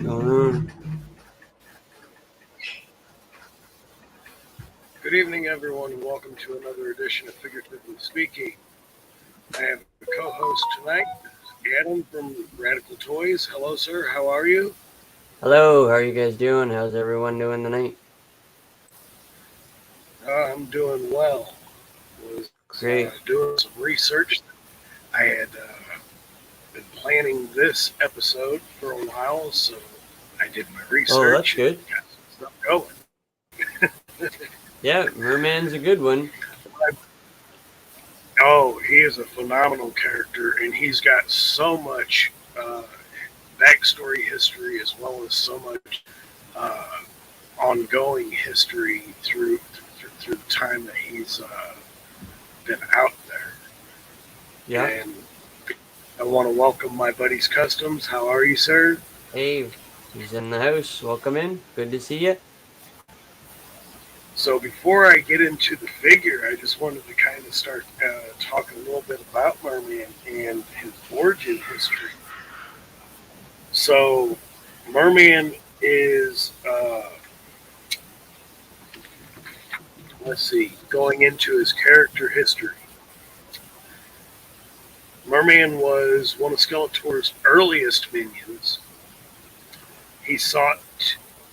Going on? Good evening, everyone, and welcome to another edition of Figuratively Speaking. I have a co-host tonight, Adam from Radical Toys. Hello, sir. How are you? Hello, how are you guys doing? How's everyone doing tonight? I'm doing well. Was Great. doing some research. I had been planning this episode for a while, so I did my Oh, that's research and good. got some stuff going. Yeah, Merman's a good one. Oh, he is a phenomenal character, and he's got so much backstory history as well as so much uh, ongoing history through the time that he's been out there. Yeah. And I want to welcome my buddy's Customs. How are you, sir? Hey, he's in the house. Welcome in. Good to see you. So before I get into the figure, I just wanted to kind of start talking a little bit about Merman and his origin history. So Merman is, let's see, going into his character history. Merman was one of Skeletor's earliest minions. He sought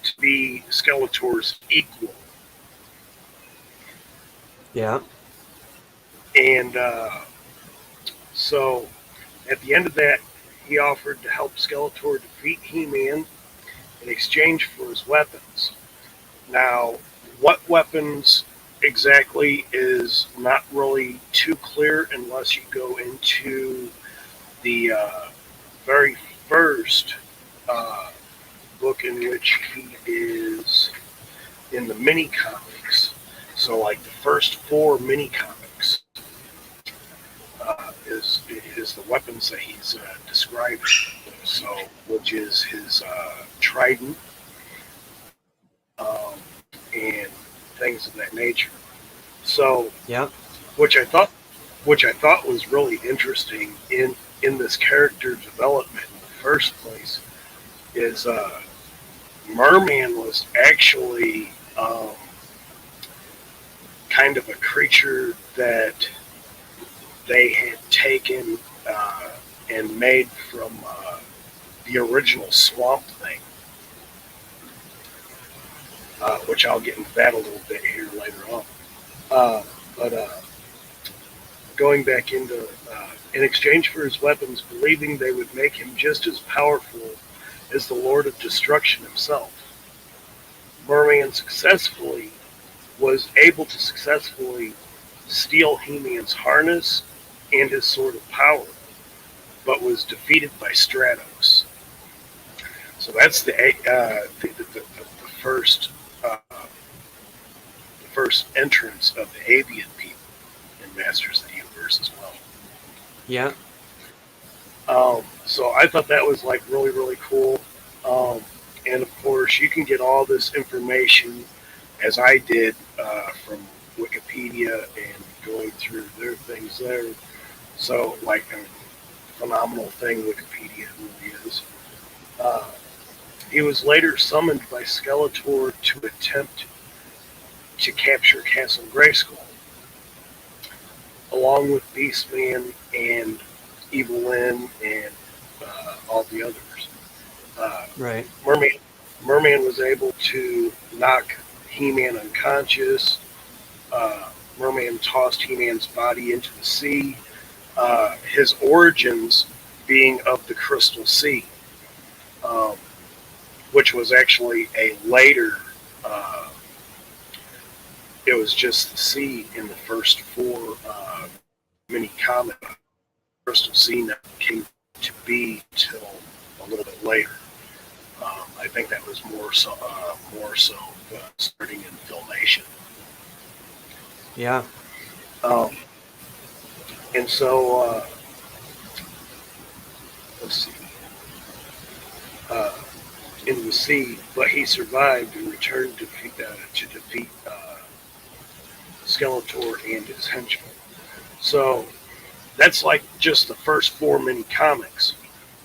to be Skeletor's equal. Yeah. And so at the end of that, he offered to help Skeletor defeat He-Man in exchange for his weapons. Now, what weapons exactly is not really too clear unless you go into the very first book in which he is in the mini comics. So, like the first four mini comics is the weapons that he's describing. So, which is his trident um, and things of that nature. So, Yeah. which I thought, which I thought was really interesting in this character development in the first place, is Merman was actually kind of a creature that they had taken and made from the original Swamp Thing, which I'll get into that a little bit here later on. But going back into, in exchange for his weapons, believing they would make him just as powerful as the Lord of Destruction himself, Merman was able to successfully steal He-Man's harness and his sword of power, but was defeated by Stratos. So that's the first the first entrance of the avian people in Masters of the Universe as well. Yeah. So I thought that was like really really cool. And of course, you can get all this information as I did from Wikipedia and going through their things there. So, like a phenomenal thing Wikipedia really is. Uh, he was later summoned by Skeletor to attempt to capture Castle Grayskull, along with Beastman and Evil Lyn and all the others. Uh, Right. Merman was able to knock He-Man unconscious. Merman tossed He-Man's body into the sea. His origins being of the Crystal Sea, um, which was actually a later. It was just the sea in the first four mini comic. Crystal Sea never came to be till a little bit later. I think that was more so starting in Filmation. Yeah. Um, and so let's see, uh, in the sea, but he survived and returned to defeat Skeletor and his henchmen. So that's like just the first four mini comics.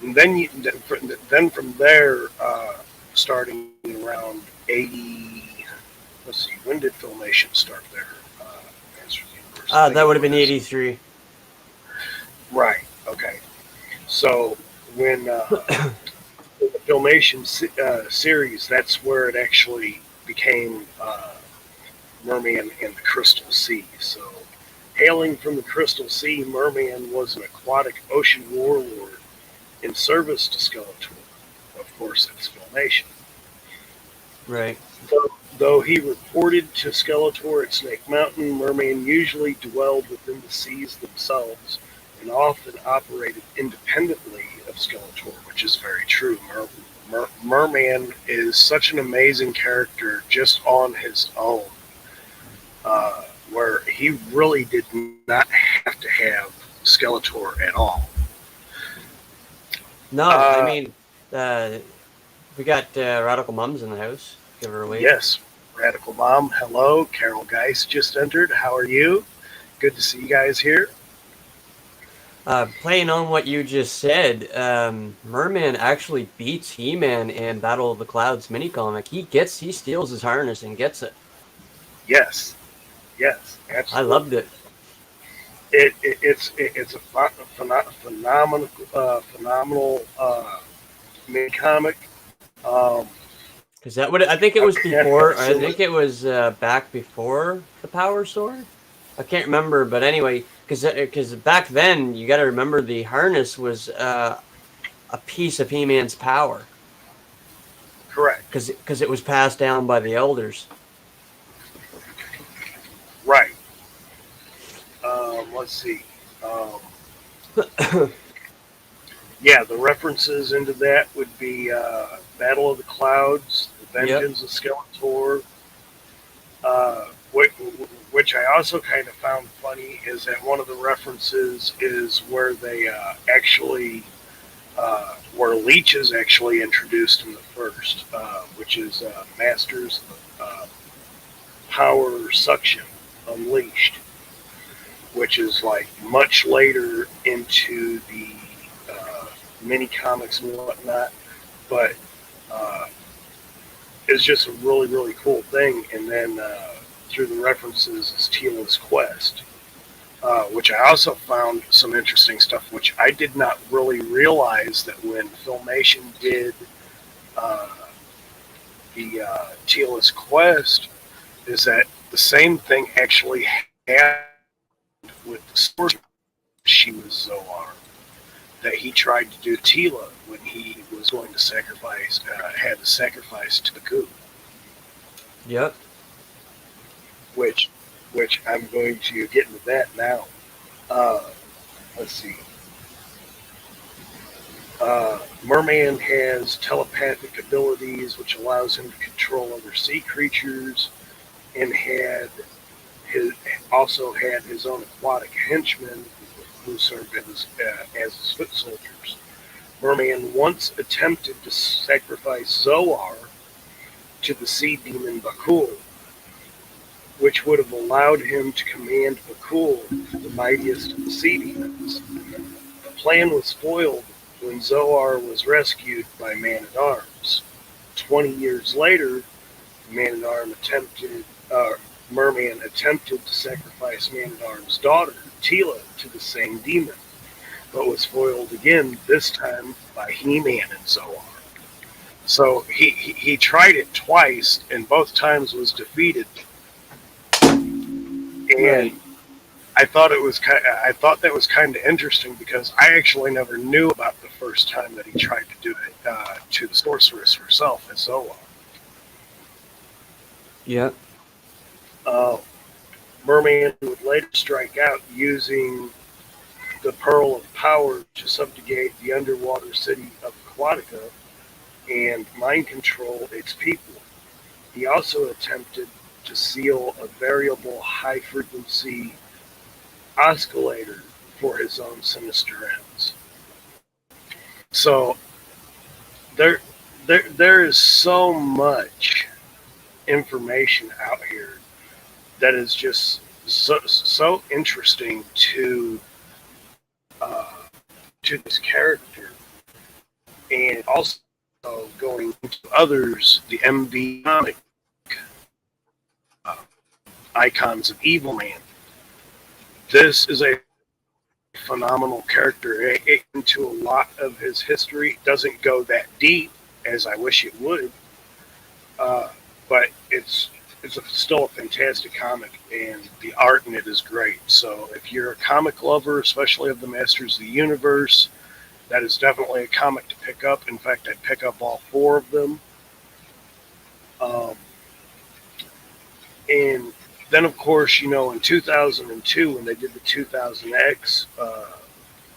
And then from there, starting around 80, let's see, when did Filmation start there? Masters of the Universe. I think That it would have been was 83. right. Okay, so when the Filmation series, that's where it actually became Merman and the Crystal Sea. So, hailing from the Crystal Sea, Merman was an aquatic ocean warlord in service to Skeletor. Of course, it's Filmation. Right. Though he reported to Skeletor at Snake Mountain, Merman usually dwelled within the seas themselves and often operated independently of Skeletor, which is very true. Merman is such an amazing character just on his own, where he really did not have to have Skeletor at all. No, I Uh, mean, uh, we got Radical Mums in the house. Give her a wave. yes, Radical Mom, hello. Carol Geist just entered. How are you? Good to see you guys here. Playing on what you just said, Merman actually beats He-Man in Battle of the Clouds minicomic. He steals his harness and gets it. Yes, yes, I loved absolutely. it. It's a phenomenal mini comic. Um, Because that would, I think it I'm was before, I absolutely think it was back before the Power Sword. I can't remember, but anyway, because back then you got to remember the harness was a piece of He-Man's power correct. because it was passed down by the elders. Right. Let's see. Um, yeah, the references into that would be Battle of the Clouds, The Yep. Vengeance of Skeletor, uh, which, which I also kind of found funny is that one of the references is where they actually where Leech is actually introduced in the first, which is Masters Power Suction Unleashed, which is like much later into the mini comics and whatnot, but uh, it's just a really cool thing. And then through the references is Teela's Quest, which I also found some interesting stuff, which I did not really realize that when Filmation did uh, the Teela's Quest, is that the same thing actually happened with the source. She was Zoar, that he tried to do Teela when he was going to sacrifice, had to sacrifice to the coup, Yep. which, which I'm going to get into that now. Uh, let's see. Merman has telepathic abilities, which allows him to control other sea creatures, and had his also had his own aquatic henchmen who served as his foot soldiers. Merman once attempted to sacrifice Zoar to the sea demon Bakul, which would have allowed him to command Bakul, the mightiest of the sea demons. The plan was foiled when Zoar was rescued by Man-at-Arms. 20 years later, Man-at-Arms Merman attempted to sacrifice Man-at-Arms' daughter, Teela, to the same demon, but was foiled again, this time by He-Man and Zoar. So he tried it twice, and both times was defeated. And Right. I thought that was kind of interesting because I actually never knew about the first time that he tried to do it to the sorceress herself as Zoar. Yep. Uh, Merman would later strike out using the Pearl of Power to subjugate the underwater city of Aquatica and mind control its people. He also attempted to seal a variable high frequency oscillator for his own sinister ends. So there, there is so much information out here that is just so interesting uh, to this character. and also going into others, the MV comic uh, icons of Evil Man. This is a phenomenal character. Into a lot of his history, doesn't go that deep as I wish it would, but it's still a fantastic comic, and the art in it is great. So if you're a comic lover, especially of the Masters of the Universe, that is definitely a comic to pick up. In fact, I'd pick up all four of them. Um, and then, of course, in 2002, when they did the 2000X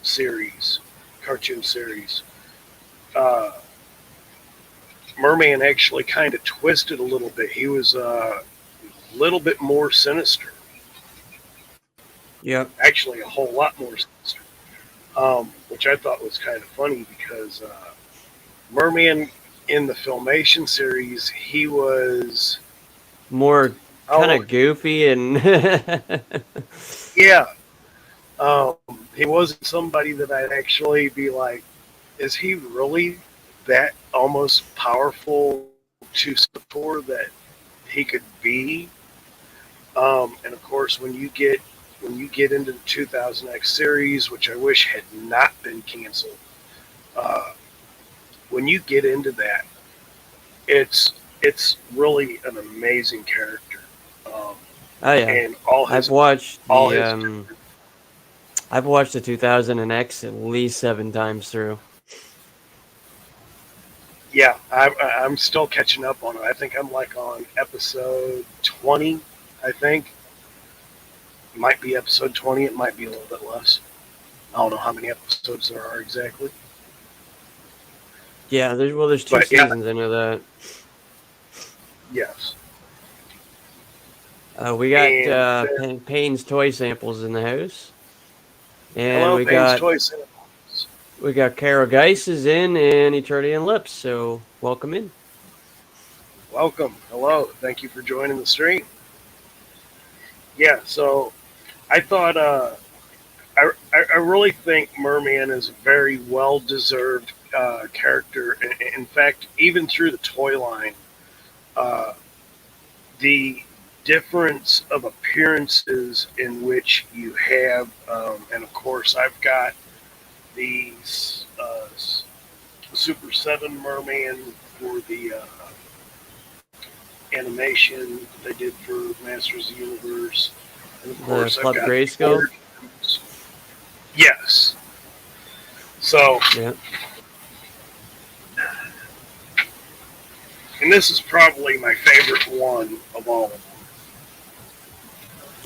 series, cartoon series, uh, Merman actually kind of twisted a little bit. He was a little bit more sinister. Yep. Actually, a whole lot more sinister, which I thought was kind of funny because Merman in the Filmation series, he was More kind of goofy and yeah. He wasn't somebody that I'd actually be like, is he really that almost powerful to support that he could be? And of course, when you get into the 2000X series, which I wish had not been canceled, when you get into that, it's really an amazing character. oh yeah, And all his I've watched the 2000X at least 7 times through. Yeah, I'm still catching up on it. I think I'm like on episode 20. I think it might be episode 20. It might be a little bit less. I don't know how many episodes there are exactly. Yeah, there's 2 seasons. I know that. Yes. We got Payne's toy samples in the house, and hello, we Payne's got Toy Samples. we got Carol Geis is in and Eternian Lips. So welcome in. Welcome. Hello. Thank you for joining the stream. Yeah. So I thought I really think Merman is a very well deserved character. In fact, even through the toy line, uh, the difference of appearances in which you have, and of course, I've got these Super 7 Merman for the animation they did for Masters of the Universe. And of course, Club I've got Grayskull. Yes. So, yeah. And this is probably my favorite one of all of them.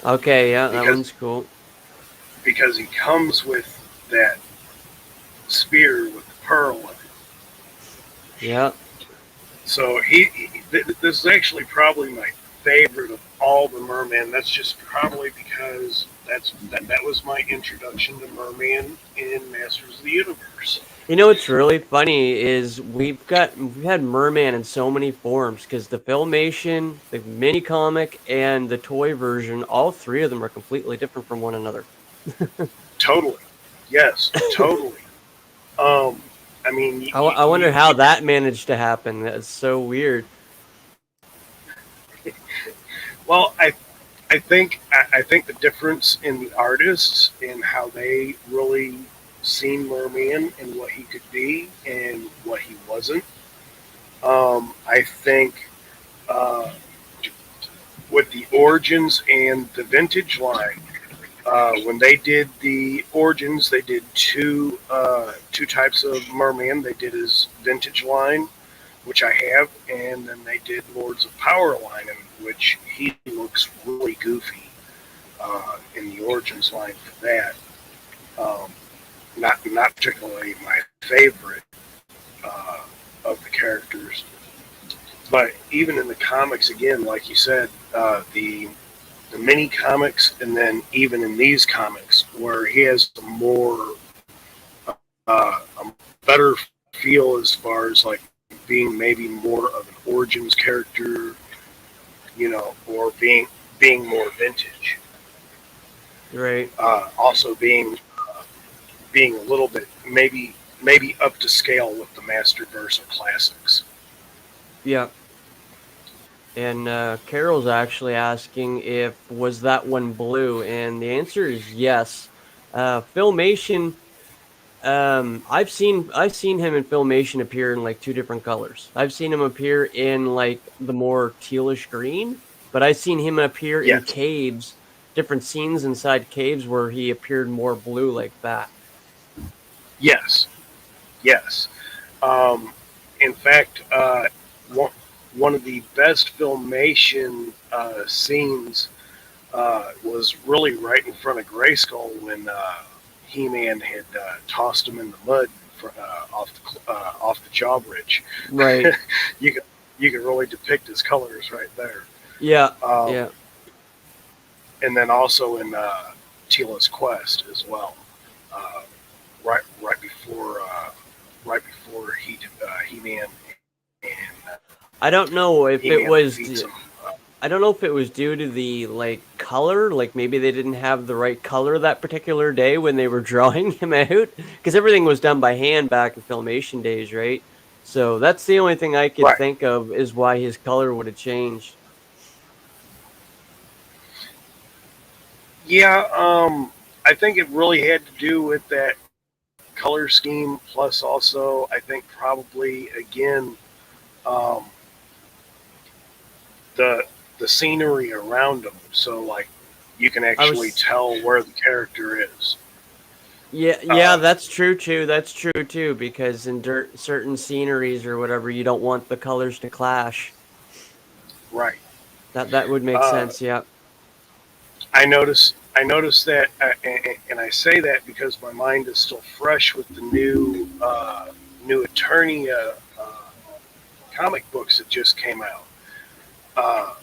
Okay, yeah, that one's cool. Because he comes with that spear with the pearl in it. Yeah. So this is actually probably my favorite of all the Merman. That's just probably because that was my introduction to Merman in Masters of the Universe. You know what's really funny is we've had Merman in so many forms because the Filmation, the mini comic, and the toy version, all three of them are completely different from one another. Totally. Yes, totally. I mean, I wonder how that managed to happen. That's so weird. Well, I think the difference in the artists and how they really seen Merman and what he could be and what he wasn't. I think with the Origins and the Vintage line, when they did the Origins, they did two types of Merman. They did his Vintage line, which I have, and then they did Lords of Power line, in which he looks really goofy in the Origins line for that. Not particularly my favorite of the characters, but even in the comics, again, like you said, the mini comics, and then even in these comics, where he has a more a better feel as far as like being maybe more of an Origins character, or being more vintage. Right. Also being a little bit maybe maybe up to scale with the Masterverse or Classics. Yeah. And Carol's actually asking if was that one blue, and the answer is yes. Filmation. I've seen him in Filmation appear in like two different colors. I've seen him appear in like the more tealish green, but I've seen him appear in Yes, caves, different scenes inside caves where he appeared more blue like that. yes, yes. Um, in fact, one, one of the best Filmation scenes was really right in front of Grayskull when He-Man had tossed him in the mud off the jawbridge. Right. you could you could really depict his colors right there. Yeah. Um, Yeah. and then also in Tila's Quest as well. Uh, right before He-Man and I don't know if it He-Man was. defeats him. I don't know if it was due to the like color, like maybe they didn't have the right color that particular day when they were drawing him out, because everything was done by hand back in Filmation days, right? So that's the only thing I could Right. think of is why his color would have changed. Yeah. I think it really had to do with that color scheme. Plus, also, I think probably again um, the the scenery around them. So like you can I actually was, tell where the character is. yeah, yeah, Uh, that's true too. That's true too, because in certain sceneries or whatever, you don't want the colors to clash. right. That would make Uh, sense. Yeah. I noticed that, and I say that because my mind is still fresh with the new attorney comic books that just came out. Uh,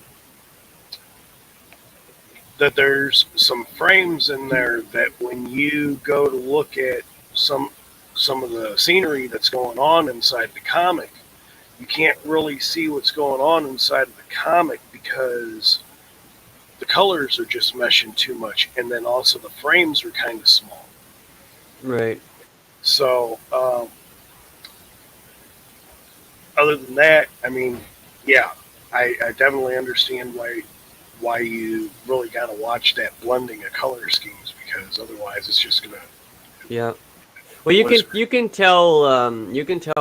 that there's some frames in there that when you go to look at some some of the scenery that's going on inside the comic, you can't really see what's going on inside of the comic because the colors are just meshing too much, and then also the frames are kind of small. Right. So, other than that, I mean, yeah, I definitely understand why you really got to watch that blending of color schemes because otherwise it's just gonna Yeah. Well, what is you can tell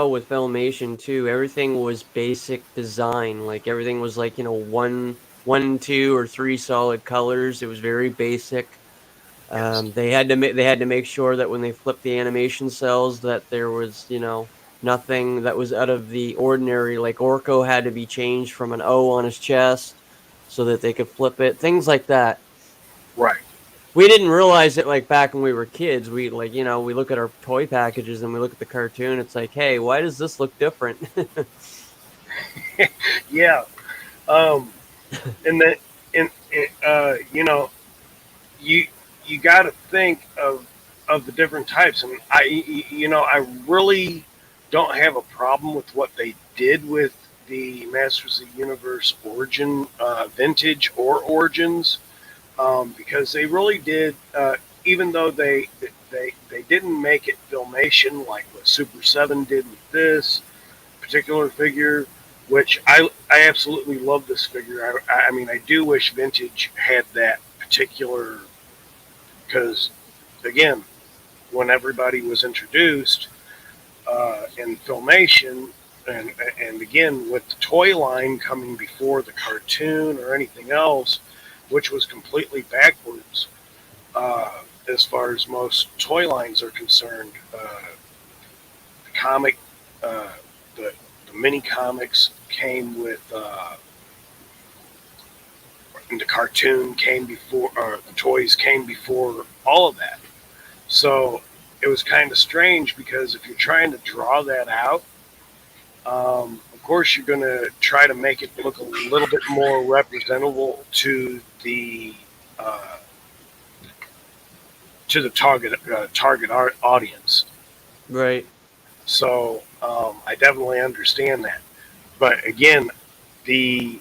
with Filmation too. Everything was basic design. Like everything was like one, two, or three solid colors. It was very basic. yes, They had to make sure that when they flipped the animation cells, that there was nothing that was out of the ordinary. Like Orko had to be changed from an O on his chest so that they could flip it. Things like that. right. We didn't realize it like back when we were kids. We like, we look at our toy packages and we look at the cartoon. It's like, hey, why does this look different? Yeah, um, and then and you you got to think of the different types, and I really don't have a problem with what they did with the Masters of the Universe Origin Vintage or Origins because they really did. Even though they didn't make it Filmation like what Super Seven did with this particular figure, which I absolutely love this figure. I mean, I do wish Vintage had that particular because, again, when everybody was introduced in Filmation, and again with the toy line coming before the cartoon or anything else, which was completely backwards as far as most toy lines are concerned. The comic, uh, the mini comics came with, and the cartoon came before, or the toys came before all of that. So it was kind of strange because if you're trying to draw that out, of course you're going to try to make it look a little bit more representable uh, to the target audience. Right. So I definitely understand that. But again, the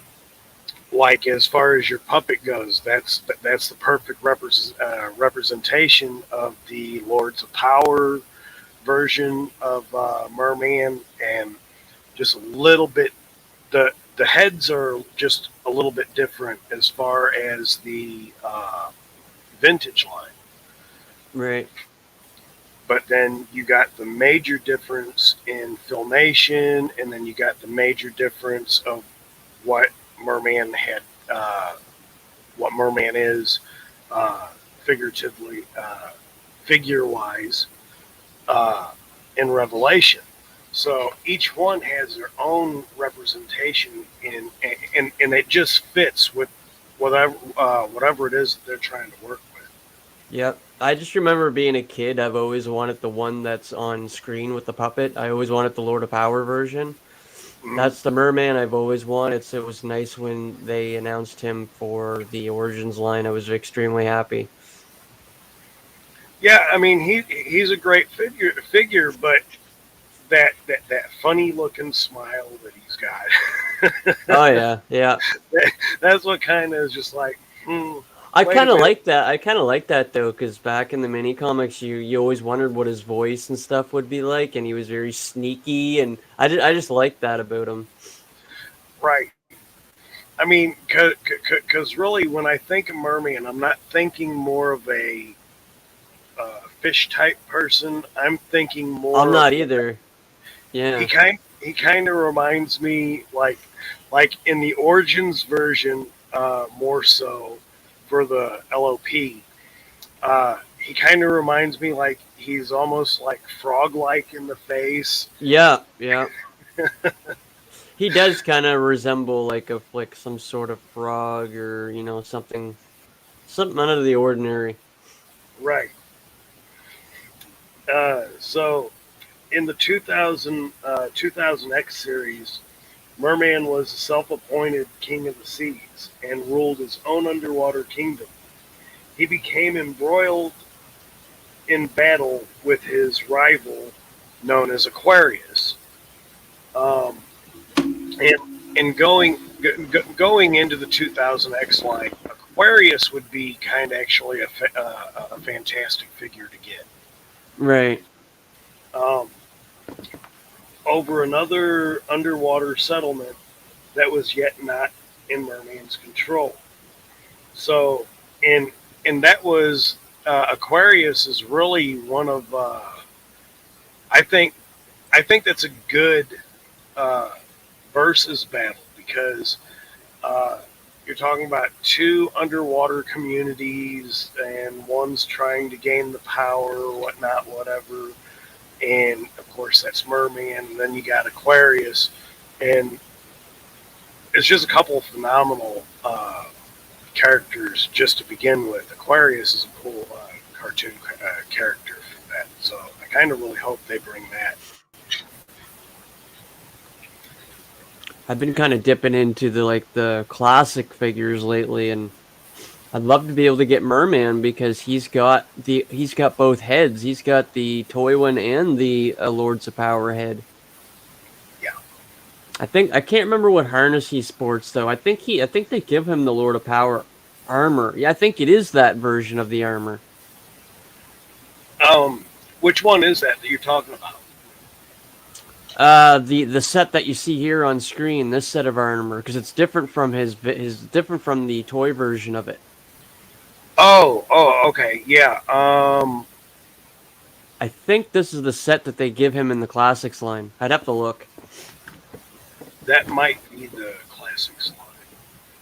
like as far as your puppet goes, that's the perfect representation of the Lords of Power, version of Merman, and just a little bit. The heads are just a little bit different as far as the vintage line. Right. But then you got the major difference in filmation, and then you got the major difference of what Merman had, what Merman is, uh, figuratively, figure wise, uh, in Revelation. So each one has their own representation, and it just fits with whatever it is that they're trying to work with. Yep. I just remember being a kid, I've always wanted the one that's on screen with the puppet. I always wanted the Lord of Power version. Mhm. That's the Merman I've always wanted, so it was nice when they announced him for the Origins line. I was extremely happy. Yeah, I mean he's a great figure, but that funny looking smile that he's got. Oh yeah, yeah. That's what kind of is just like, I wait a kind of minute, like that. I kind of like that though, because back in the mini comics, you always wondered what his voice and stuff would be like, and he was very sneaky, and I just like that about him. right? I mean, because really, when I think of Merman, I'm not thinking more of a fish type person. I'm thinking I'm more of not either. Yeah. he kind of reminds me like in the Origins version, more so for the LOP. He kind of reminds me like he's almost like frog like in the face. Yeah, yeah. He does kind of resemble like some sort of frog or something out of the ordinary. Right. So in the 2000 X series, Merman was a self-appointed king of the seas and ruled his own underwater kingdom. He became embroiled in battle with his rival, known as Aquarius. Um, and going into the 2000 X line, Aquarius would be kind of actually a fantastic figure to get. Right. Um, over another underwater settlement that was yet not in Merman's control. So, and that was Aquarius is really one of I think I think that's a good uh, versus battle because uh, you're talking about two underwater communities and one's trying to gain the power, whatnot, whatever. And of course, that's Merman. And then you got Aquarius, and it's just a couple of phenomenal characters just to begin with. Aquarius is a cool cartoon character for that, so I kind of really hope they bring that. I've been kind of dipping into the classic figures lately, and I'd love to be able to get Merman because he's got both heads. He's got the toy one and the Lords of Power head. Yeah. I can't remember what harness he sports though. I think they give him the Lord of Power armor. Yeah, I think it is that version of the armor. Um, which one is that you're talking about? The set that you see here on screen, this set of armor, because it's different from his different from the toy version of it. Okay, yeah. I think this is the set that they give him in the classics line. I'd have to look. That might be the classic slide,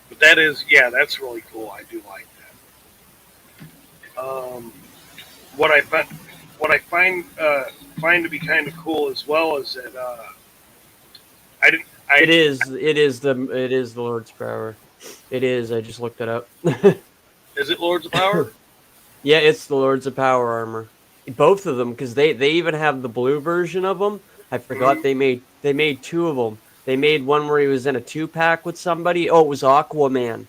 but that is, yeah, that's really cool. I do like that. What I find, what I find to be kind of cool as well is that I didn't. It is. It is the Lord's Power. It is. I just looked it up. Is it Lords of Power? Yeah, it's the Lords of Power armor. Both of them, because they even have the blue version of them. I forgot Mm-hmm. they made two of them. They made one where he was in a 2-pack with somebody. Oh, it was Aquaman.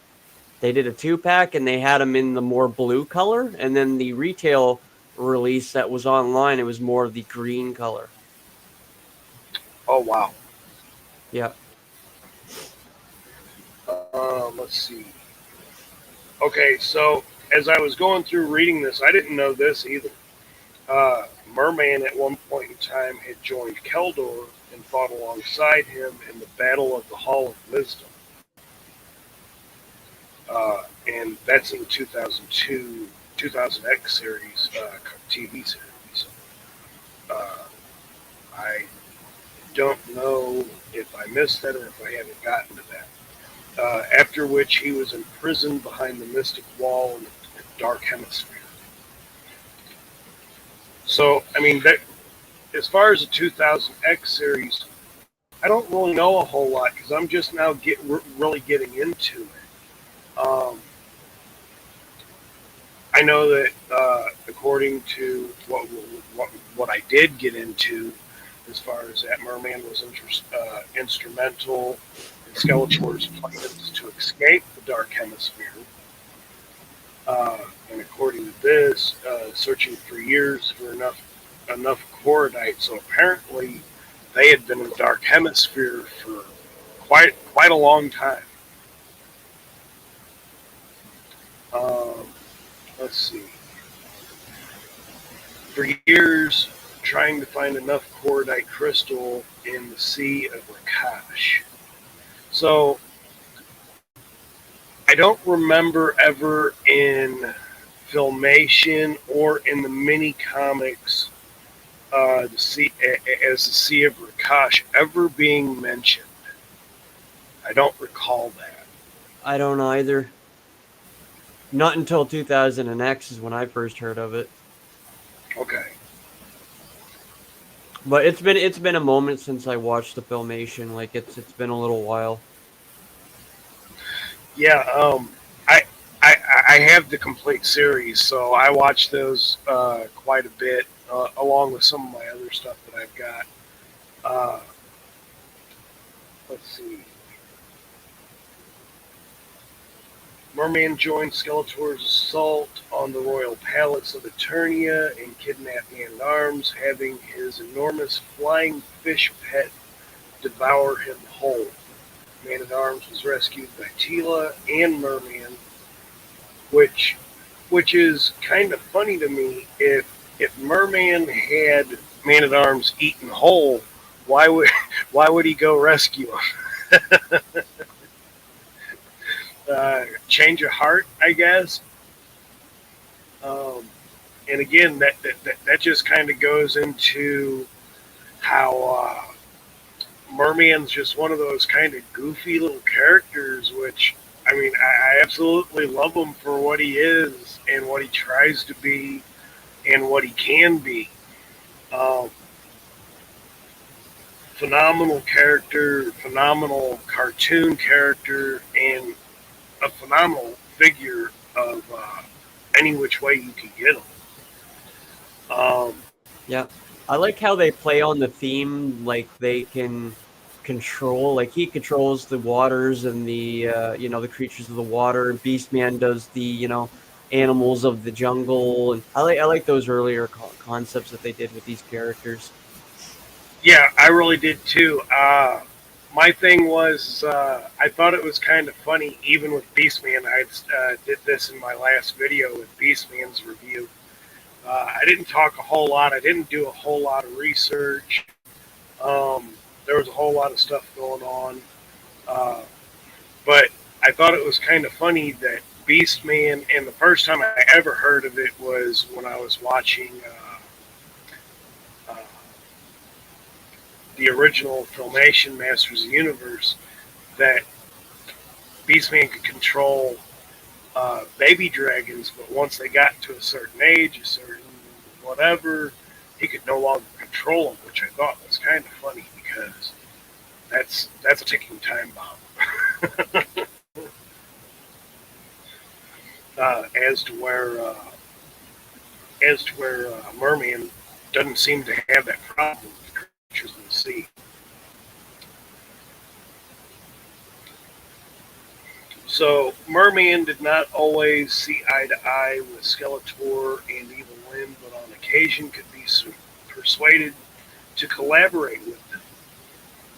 They did a 2-pack and they had him in the more blue color, and then the retail release that was online, it was more of the green color. Oh wow. Yeah. Let's see. Okay, so as I was going through reading this, I didn't know this either. Merman at one point in time had joined Keldor and fought alongside him in the Battle of the Hall of Wisdom. And that's in the 2002 2000X series, TV series. Uh, I don't know if I missed that or if I haven't gotten to that. After which he was imprisoned behind the Mystic Wall in the Dark Hemisphere. So, I mean, that, as far as the 2000X series, I don't really know a whole lot because I'm just now really getting into it. I know that according to what I did get into, as far as that, Merman was instrumental in Skeletor's plans to escape the Dark Hemisphere. And according to this, searching for years for enough Cordite. So apparently, they had been in the Dark Hemisphere for quite a long time. Let's see. For years, trying to find enough Cordite crystal in the Sea of Rakash. So I don't remember ever in Filmation or in the mini comics the sea as the Sea of Rakash ever being mentioned. I don't recall that. I don't either. Not until 2000X is when I first heard of it. Okay. But it's been a moment since I watched the Filmation. Like it's been a little while. Yeah. I have the complete series, so I watch those quite a bit, along with some of my other stuff that I've got. Let's see. Merman joined Skeletor's assault on the royal palace of Eternia and kidnapped Man-at-Arms, having his enormous flying fish pet devour him whole. Man-at-Arms was rescued by Teela and Merman, which is kind of funny to me. If Merman had Man-at-Arms eaten whole, why would he go rescue him? Change of heart, I guess. And again, that just kind of goes into how Merman's just one of those kind of goofy little characters, which, I mean, I absolutely love him for what he is and what he tries to be and what he can be. Phenomenal character, phenomenal cartoon character, and a phenomenal figure of any which way you can get him. Yeah, I like how they play on the theme. Like they can control. Like he controls the waters and the the creatures of the water. And Beastman does the animals of the jungle. And I like those earlier concepts that they did with these characters. Yeah, I really did too. My thing was, I thought it was kind of funny, even with Beastman. I did this in my last video with Beastman's review. I didn't talk a whole lot. I didn't do a whole lot of research. There was a whole lot of stuff going on. But I thought it was kind of funny that Beastman, and the first time I ever heard of it was when I was watching the original Filmation Masters of the Universe, that Beastman could control baby dragons, but once they got to a certain age, a certain whatever, he could no longer control them, which I thought was kind of funny because that's a ticking time bomb. As to where Merman doesn't seem to have that problem with the creatures in the sea. So Merman did not always see eye to eye with Skeletor and Evil Lyn, but on occasion could be persuaded to collaborate with them.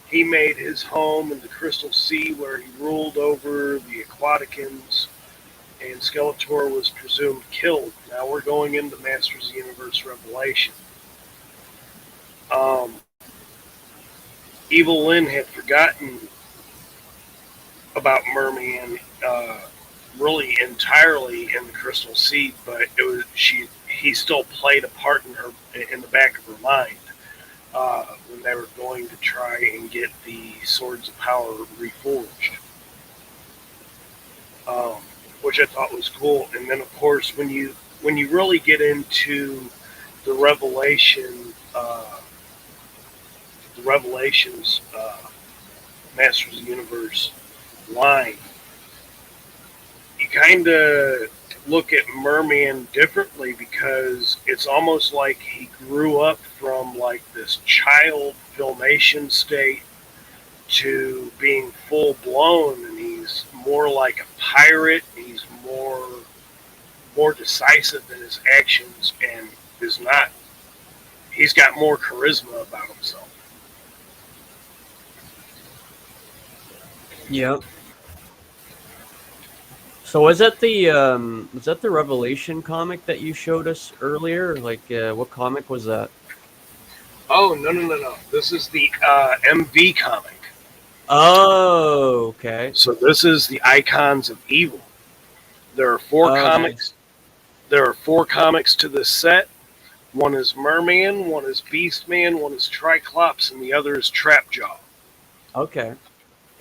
He made his home in the Crystal Sea, where he ruled over the Aquaticans, and Skeletor was presumed killed. Now we're going into Masters of the Universe Revelation. Um, Evil Lynn had forgotten about Merman really entirely in the Crystal Seed, but it was he still played a part in the back of her mind when they were going to try and get the Swords of Power reforged, um, which I thought was cool. And then of course when you really get into the Revelations Masters of the Universe line, you kind of look at Merman differently because it's almost like he grew up from like this child filmation state to being full blown, and he's more like a pirate. He's more decisive in his actions, and is not. He's got more charisma about himself. Yep. So was that the Revelation comic that you showed us earlier? Like, what comic was that? Oh no! This is the MV comic. Oh, okay. So this is the Icons of Evil. There are four Oh, comics. nice. There are four comics to this set. One is Merman, one is Beastman, one is Triclops, and the other is Trapjaw. Okay.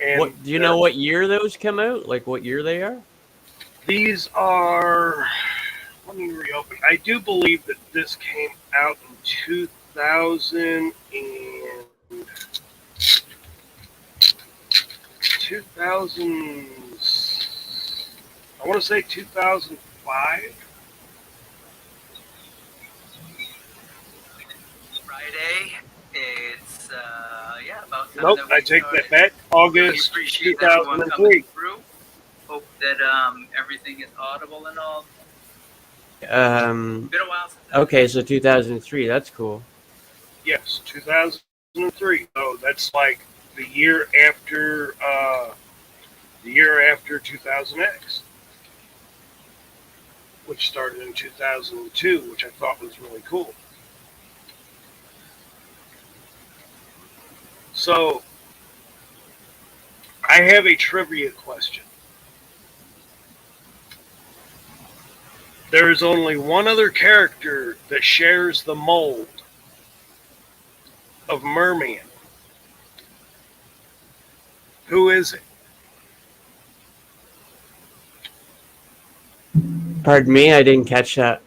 And What do you know? What year those come out? Like, what year they are? these are. Let me reopen. I do believe that this came out in 2000 and 2000. I want to say 2005. Friday. It's about time Nope, that we I take started. that back. Really August appreciate everyone coming 2003. through. Hope that everything is audible and all. Um. Been a while since. Okay, so 2003. That's cool. Yes, 2003. Oh, that's like the year after 2000X, which started in 2002, which I thought was really cool. So I have a trivia question. There is only one other character that shares the mold of Merman. Who is it? Pardon me, I didn't catch that.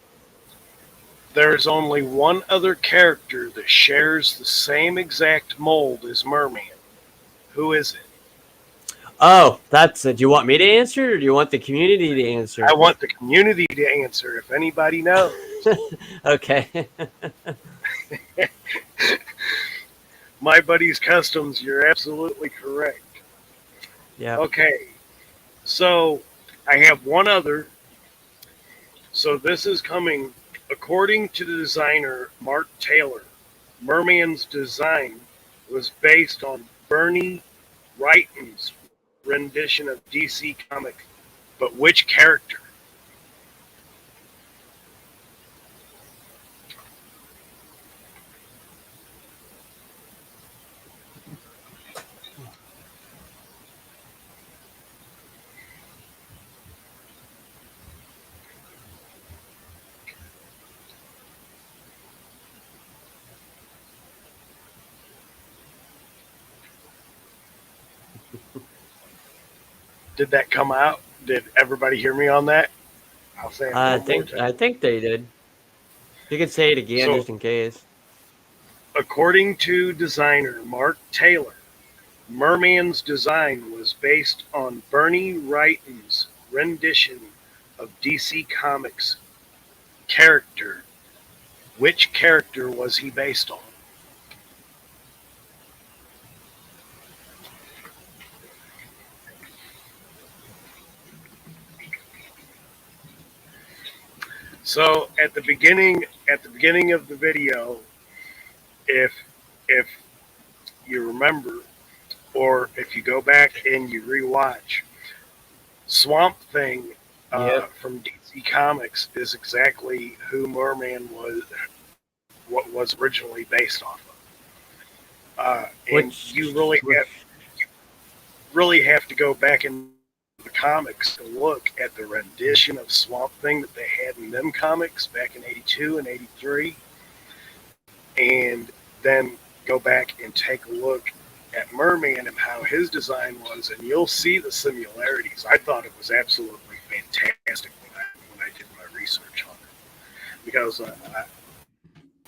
There is only one other character that shares the same exact mold as Merman. Who is it? Oh, that's it. Do you want me to answer, or do you want the community to answer? I want the community to answer if anybody knows. Okay. My buddy's customs, you're absolutely correct. Yeah. Okay, so I have one other. So this is coming, according to the designer Mark Taylor. Merman's design was based on Bernie Wright's rendition of DC comic, but which character? Did that come out? Did everybody hear me on that? I'll say it I one more think time. I think they did. You can say it again So, just in case. according to designer Mark Taylor, Merman's design was based on Bernie Wright's rendition of DC Comics character. Which character was he based on? So at the beginning of the video, if if you remember, or if you go back and you rewatch, Swamp Thing Yep. from DC Comics is exactly who Merman was, what was originally based off of. And you Which really have to go back in the comics to look at the rendition of Swamp Thing that they had in them comics back in '82 and '83, and then go back and take a look at Merman and how his design was, and you'll see the similarities. I thought it was absolutely fantastic when I did my research on it, because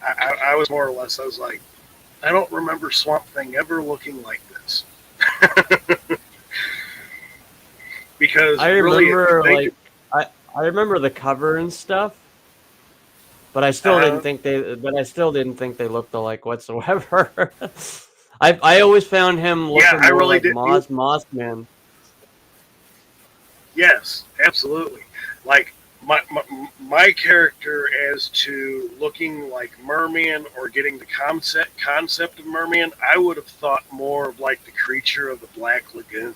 I was more or less, I was like, I don't remember Swamp Thing ever looking like this. Because I really, remember, I remember the cover and stuff, but I still didn't think they looked alike whatsoever. I always found him looking I more really like did. Mothman. Yes, absolutely. Like my character as to looking like Merman or getting the concept of Merman, I would have thought more of like the creature of the Black Lagoon.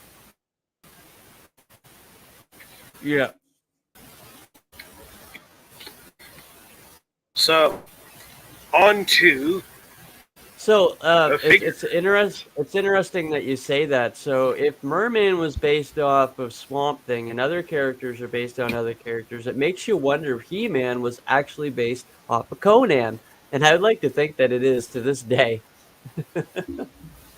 Yeah. So on to So the figure. it's interesting that you say that. So if Merman was based off of Swamp Thing and other characters are based on other characters, it makes you wonder if He-Man was actually based off of Conan. And I'd like to think that it is to this day.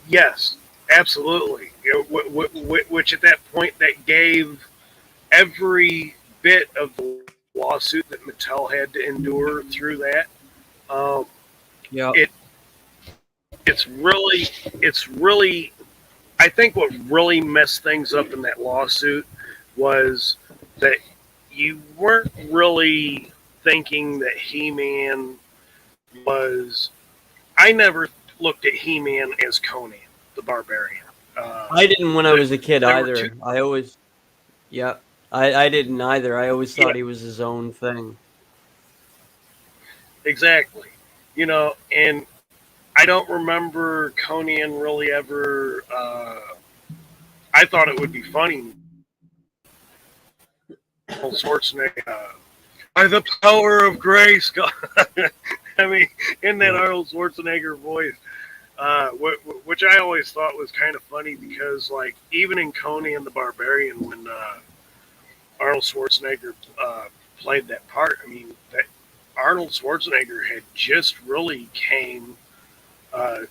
Yes, absolutely. You know, which at that point that gave every bit of the lawsuit that Mattel had to endure through that. Um, Yeah. it it's really I think what really messed things up in that lawsuit was that you weren't really thinking that He-Man was. I never looked at He-Man as Conan the Barbarian. I didn't when I The, was a kid there were two. either. I always, yeah, I didn't either. I always Yeah, thought he was his own thing. exactly. You know, and I don't remember Conan really ever. I thought it would be funny. Schwarzenegger, by the power of grace. I mean, in that Arnold Schwarzenegger voice, which I always thought was kind of funny because, like, even in Conan the Barbarian, when Arnold Schwarzenegger played that part, I mean, that Arnold Schwarzenegger had just really came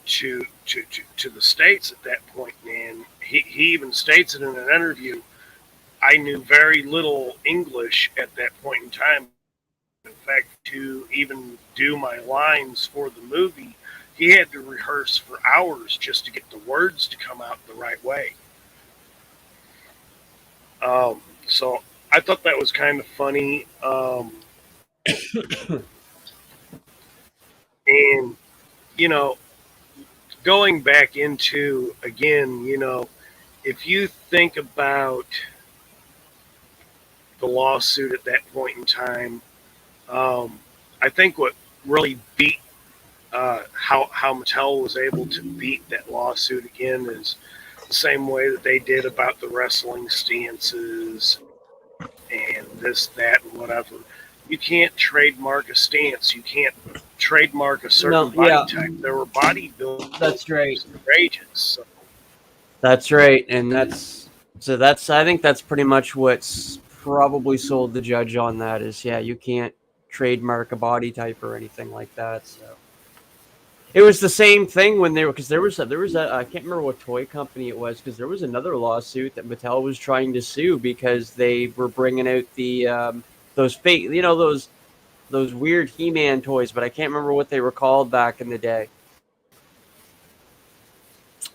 to the States at that point, and he even states it in an interview. I knew very little English at that point in time. In fact, to even do my lines for the movie, he had to rehearse for hours just to get the words to come out the right way. So I thought that was kind of funny. And, you know, going back into, again, if you think about the lawsuit at that point in time, I think what really beat how Mattel was able to beat that lawsuit again is the same way that they did about the wrestling stances and this, that, and whatever. You can't trademark a stance. You can't trademark a certain No, body yeah, type. There were bodybuilders that's right. for ages. So, That's right, and that's I think that's pretty much what's probably sold the judge on that is yeah, you can't trademark a body type or anything like that. So it was the same thing when they were because there was a I can't remember what toy company it was because there was another lawsuit that Mattel was trying to sue because they were bringing out the those fake those weird He-Man toys, but I can't remember what they were called back in the day.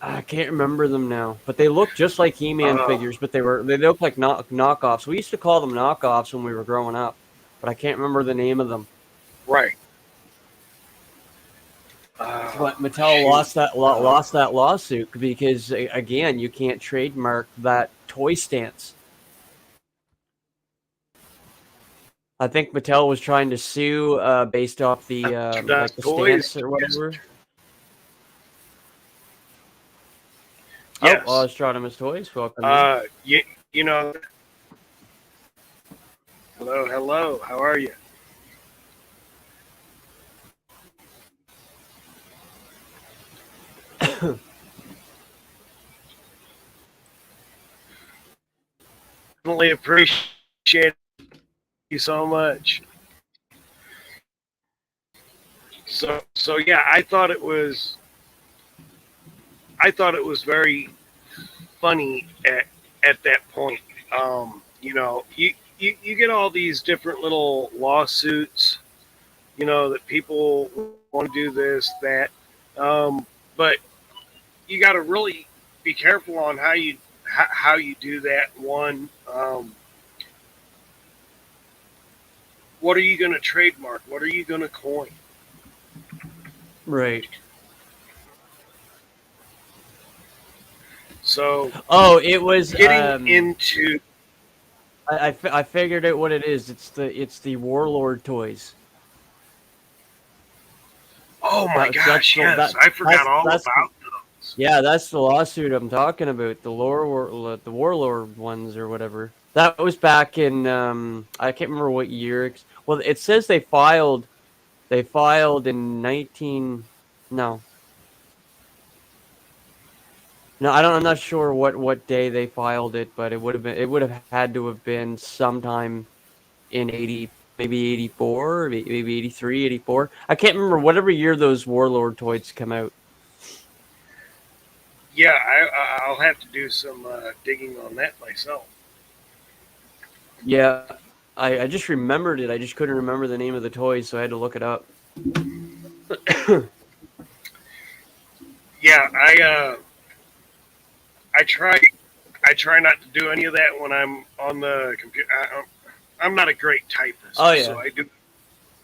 I can't remember them now, but they look just like He-Man uh, figures, but they look like knockoffs. We used to call them knockoffs when we were growing up, but I can't remember the name of them. right. But Mattel Shoot. lost that lawsuit because again, you can't trademark that toy stance. I think Mattel was trying to sue based off the like the Toys. stance or whatever. Oh, Yes. Astronomous Toys, welcome in. You know, Hello, hello. How are you? Definitely appreciate you so much. So yeah, I thought it was very funny at that point. You get all these different little lawsuits, that people want to do this, that, but you got to really be careful on how you do that. One, what are you going to trademark? What are you going to coin? Right. So Oh, it was. getting into I figured out what it is. It's the Warlord toys. oh my That's gosh, the yes, I forgot all that's about those. yeah, that's the lawsuit I'm talking about. The Warlord ones or whatever. That was back in I can't remember what year. Well, it says they filed in 19 no. No, I'm not sure what day they filed it, but it would have had to have been sometime in 80, maybe 84, maybe 83, 84. I can't remember whatever year those Warlord toys come out. Yeah, I'll have to do some digging on that myself. Yeah, I just remembered it. I just couldn't remember the name of the toys, so I had to look it up. Yeah, I try not to do any of that when I'm on the computer. I'm not a great typist, Oh so yeah.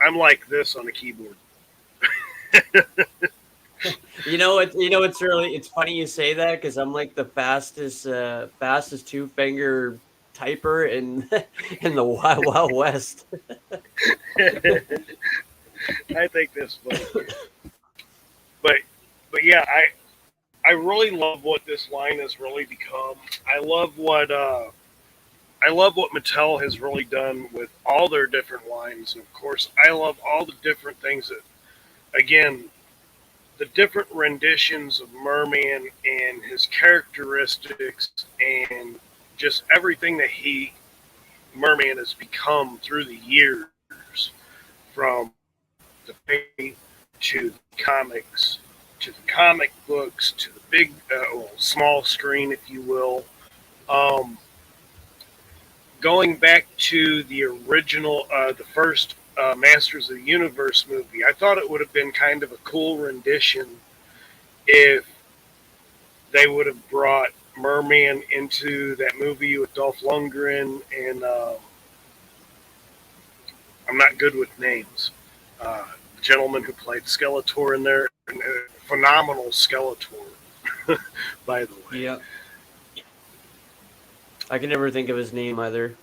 I'm like this on a keyboard. It's funny you say that because I'm like the fastest two finger typer in in the Wild West. I think that's funny, but yeah, I really love what this line has really become. I love what Mattel has really done with all their different lines, and of course, I love all the different things that, again, the different renditions of Merman and his characteristics and just everything that Merman has become through the years, from the paint to the comics to the comic books to the big, small screen, if you will. Um, Going back to the original, the first Masters of the Universe movie, I thought it would have been kind of a cool rendition if they would have brought Merman into that movie with Dolph Lundgren and I'm not good with names. The gentleman who played Skeletor in there, phenomenal Skeletor, by the way. Yeah, I can never think of his name either.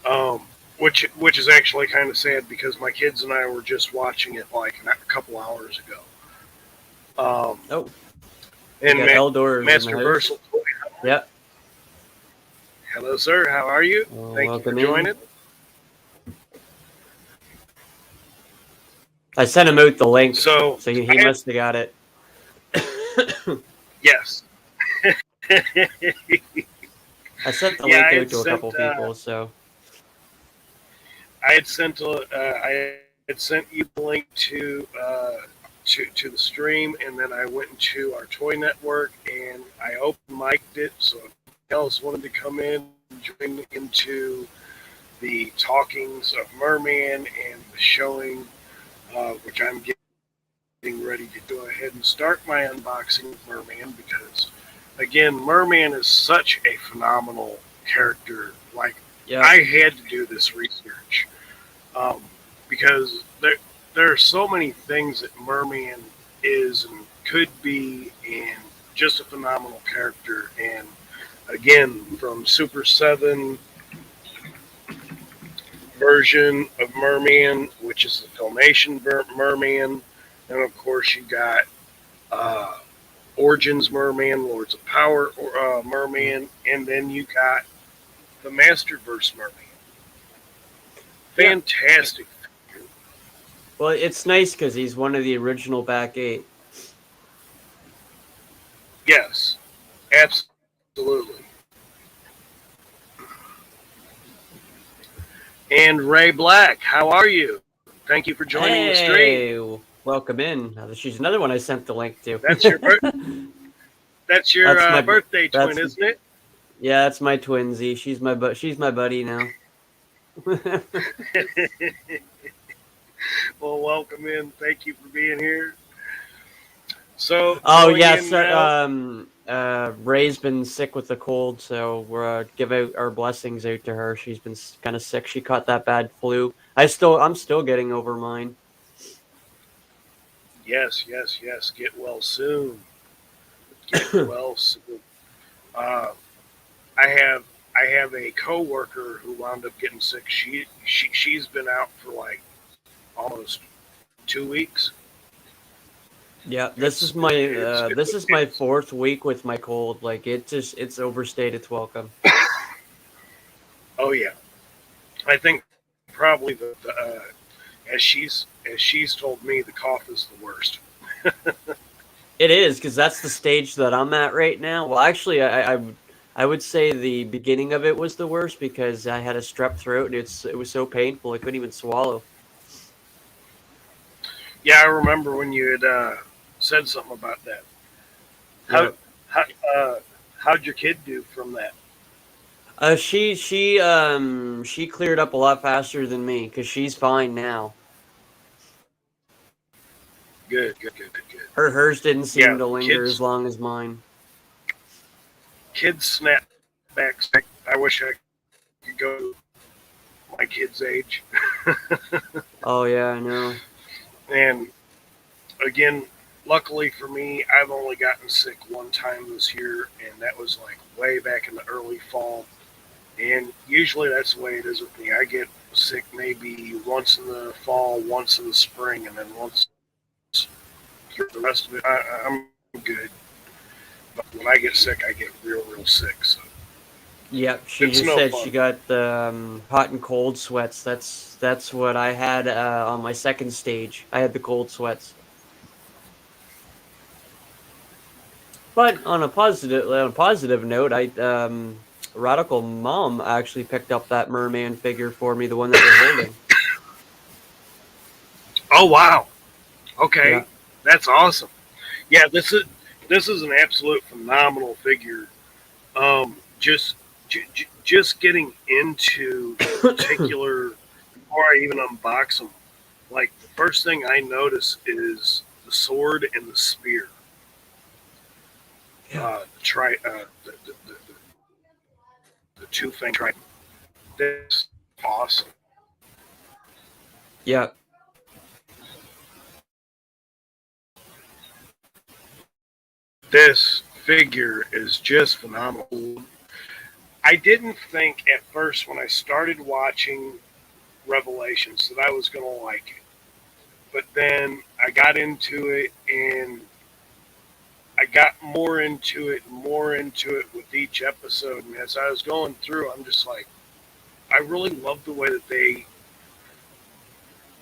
Um, which is actually kind of sad because my kids and I were just watching it like a couple hours ago. Oh, we And got Eldor in the Master house. Versal, Yeah. hello, sir. How are you? Thank you for Welcome in. joining. I sent him out the link, So, so he must have got it. yes. I sent the Yeah, link out to a couple people, so I had sent you the link to the stream, and then I went into our toy network and I open mic'd it. So if anyone else wanted to come in and join into the talkings of Merman and the showing, which I'm getting ready to go ahead and start my unboxing of Merman because, again, Merman is such a phenomenal character. Like, yeah. I had to do this research um, because there are so many things that Merman is and could be, and just a phenomenal character. And again, from Super 7 version of Merman, which is the Filmation Merman, and of course you got uh, Origins Merman, Lords of Power Merman, and then you got the Masterverse Merman. Yeah. Fantastic figure. Well, it's nice because he's one of the original back 8. Yes, absolutely. And Ray Black, how are you? Thank you for joining the stream. Hey, welcome in. She's another one I sent the link to. That's your That's my birthday twin, that's isn't it? yeah, that's my twinsy. She's my buddy now. Well, welcome in. Thank you for being here. So, Oh going yeah, in now, Ray's been sick with the cold, so we're give out our blessings out to her. She's been kind of sick. She caught that bad flu. I'm still getting over mine. yes, yes, yes. Get well soon. Get well soon. Uh, I have a coworker who wound up getting sick. She's been out for like almost 2 weeks. Yeah, this is my this is my 4th week with my cold. Like it's overstayed its welcome. Oh yeah, I think probably as she's told me, the cough is the worst. It is because that's the stage that I'm at right now. Well, actually, I would say the beginning of it was the worst because I had a strep throat and it was so painful I couldn't even swallow. Yeah, I remember when you had said something about that. How Yeah. how how'd your kid do from that? She cleared up a lot faster than me because she's fine now. Good, good, good, good, good. Hers didn't seem Yeah, to linger as long as mine. kids snap back. I wish I could go my kid's age. Oh yeah, I know. And again, luckily for me, I've only gotten sick one time this year, and that was like way back in the early fall. And usually that's the way it is with me. I get sick maybe once in the fall, once in the spring, and then once through the rest of it. I'm good. But when I get sick, I get real, real sick. So Yep, she it's just no said fun. she got the hot and cold sweats. That's what I had on my 2nd stage. I had the cold sweats. But on a positive note, Radical Mom actually picked up that merman figure for me, the one that you're holding. Oh wow. Okay, Yeah. that's awesome. Yeah, this is an absolute phenomenal figure. Just getting into the particular before I even unbox them. Like the first thing I notice is the sword and the spear. Yeah. The two thing trident. That's awesome. Yeah. This figure is just phenomenal. I didn't think at first when I started watching Revelations that I was going to like it. But then I got into it and I got more into it and more into it with each episode. And as I was going through, I'm just like, I really love the way that they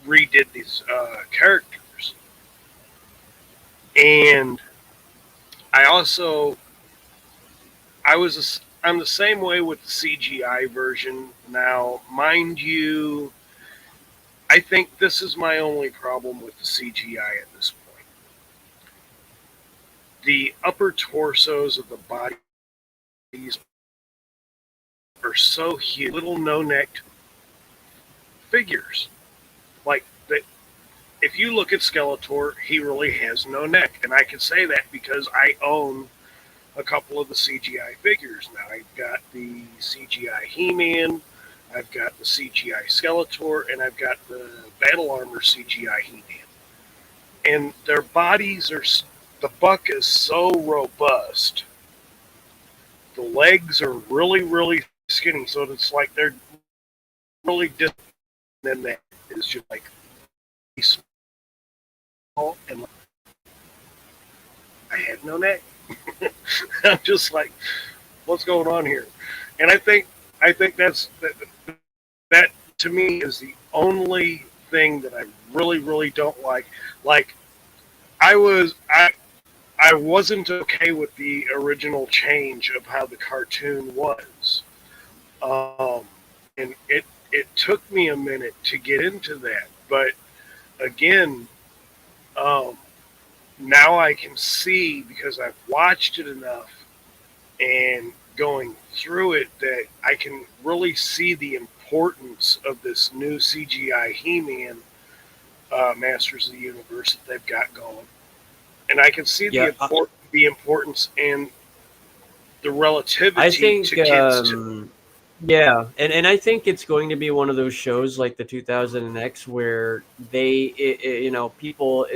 redid these characters. And I also, I'm the same way with the CGI version. Now, mind you, I think this is my only problem with the CGI at this point. The upper torsos of the bodies are so huge, little no-necked figures. Like that, if you look at Skeletor, he really has no neck, and I can say that because I own a couple of the CGI figures now. I've got the CGI He-Man, I've got the CGI Skeletor, and I've got the Battle Armor CGI He-Man. And their bodies are, the buck is so robust. The legs are really, really skinny, so it's like they're really different than that. It's just like small and like, I had no neck. I'm just like, what's going on here? And I I think that to me is the only thing that I really, really don't like. Like I was, I wasn't okay with the original change of how the cartoon was, um, and it took me a minute to get into that. But again, um, now I can see because I've watched it enough and going through it that I can really see the importance of this new CGI He-Man Masters of the Universe that they've got going, and I can see Yeah, the importance and the I relativity think to kids too. yeah, and I think it's going to be one of those shows like the 2000 X where people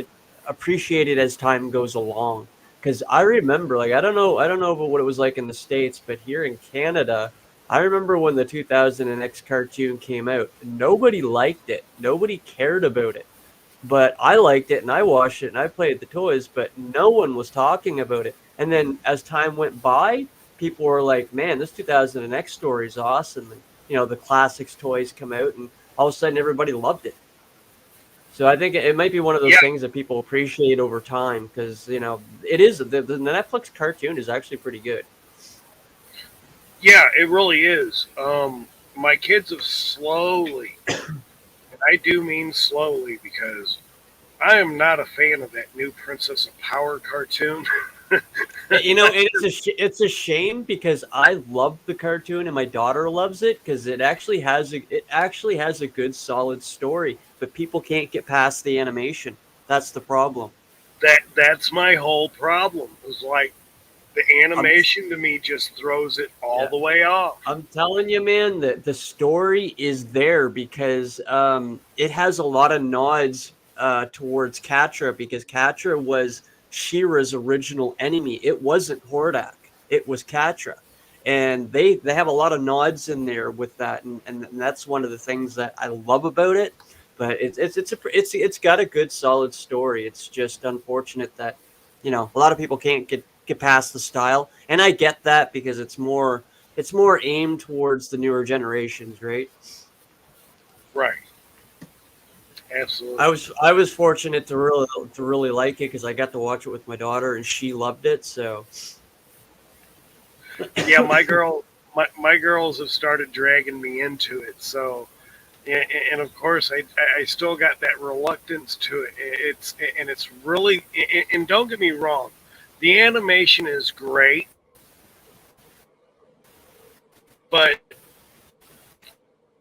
appreciate it as time goes along. Because I remember, like, I don't know about what it was like in the States, but here in Canada, I remember when the 2000 X cartoon came out. Nobody liked it. Nobody cared about it. But I liked it and I watched it and I played the toys, but no one was talking about it. And then as time went by, people were like, "Man, this 2000 X story is awesome." And the classics toys come out, and all of a sudden everybody loved it. So I think it might be one of those Yeah, things that people appreciate over time because it is the Netflix cartoon is actually pretty good. yeah, it really is. My kids have slowly, and I do mean slowly, because I am not a fan of that new Princess of Power cartoon. It's a shame because I love the cartoon and my daughter loves it because it actually has a good solid story, but people can't get past the animation. That's the problem. That's my whole problem. Is like the I'm animation to me just throws it all yeah, the way off. I'm telling you, man, that the story is there because it has a lot of nods towards Catra because Catra was She-Ra's original enemy. It wasn't Hordak. It was Catra. And they have a lot of nods in there with that, and that's one of the things that I love about it. But it's got a good solid story. It's just unfortunate that a lot of people can't get past the style, and I get that because it's more aimed towards the newer generations, right? Right. I Absolutely. was I was fortunate to really like it because I got to watch it with my daughter and she loved it. So Yeah, my girls have started dragging me into it. So, and of course, I still got that reluctance to it. It's really, and don't get me wrong, the animation is great, but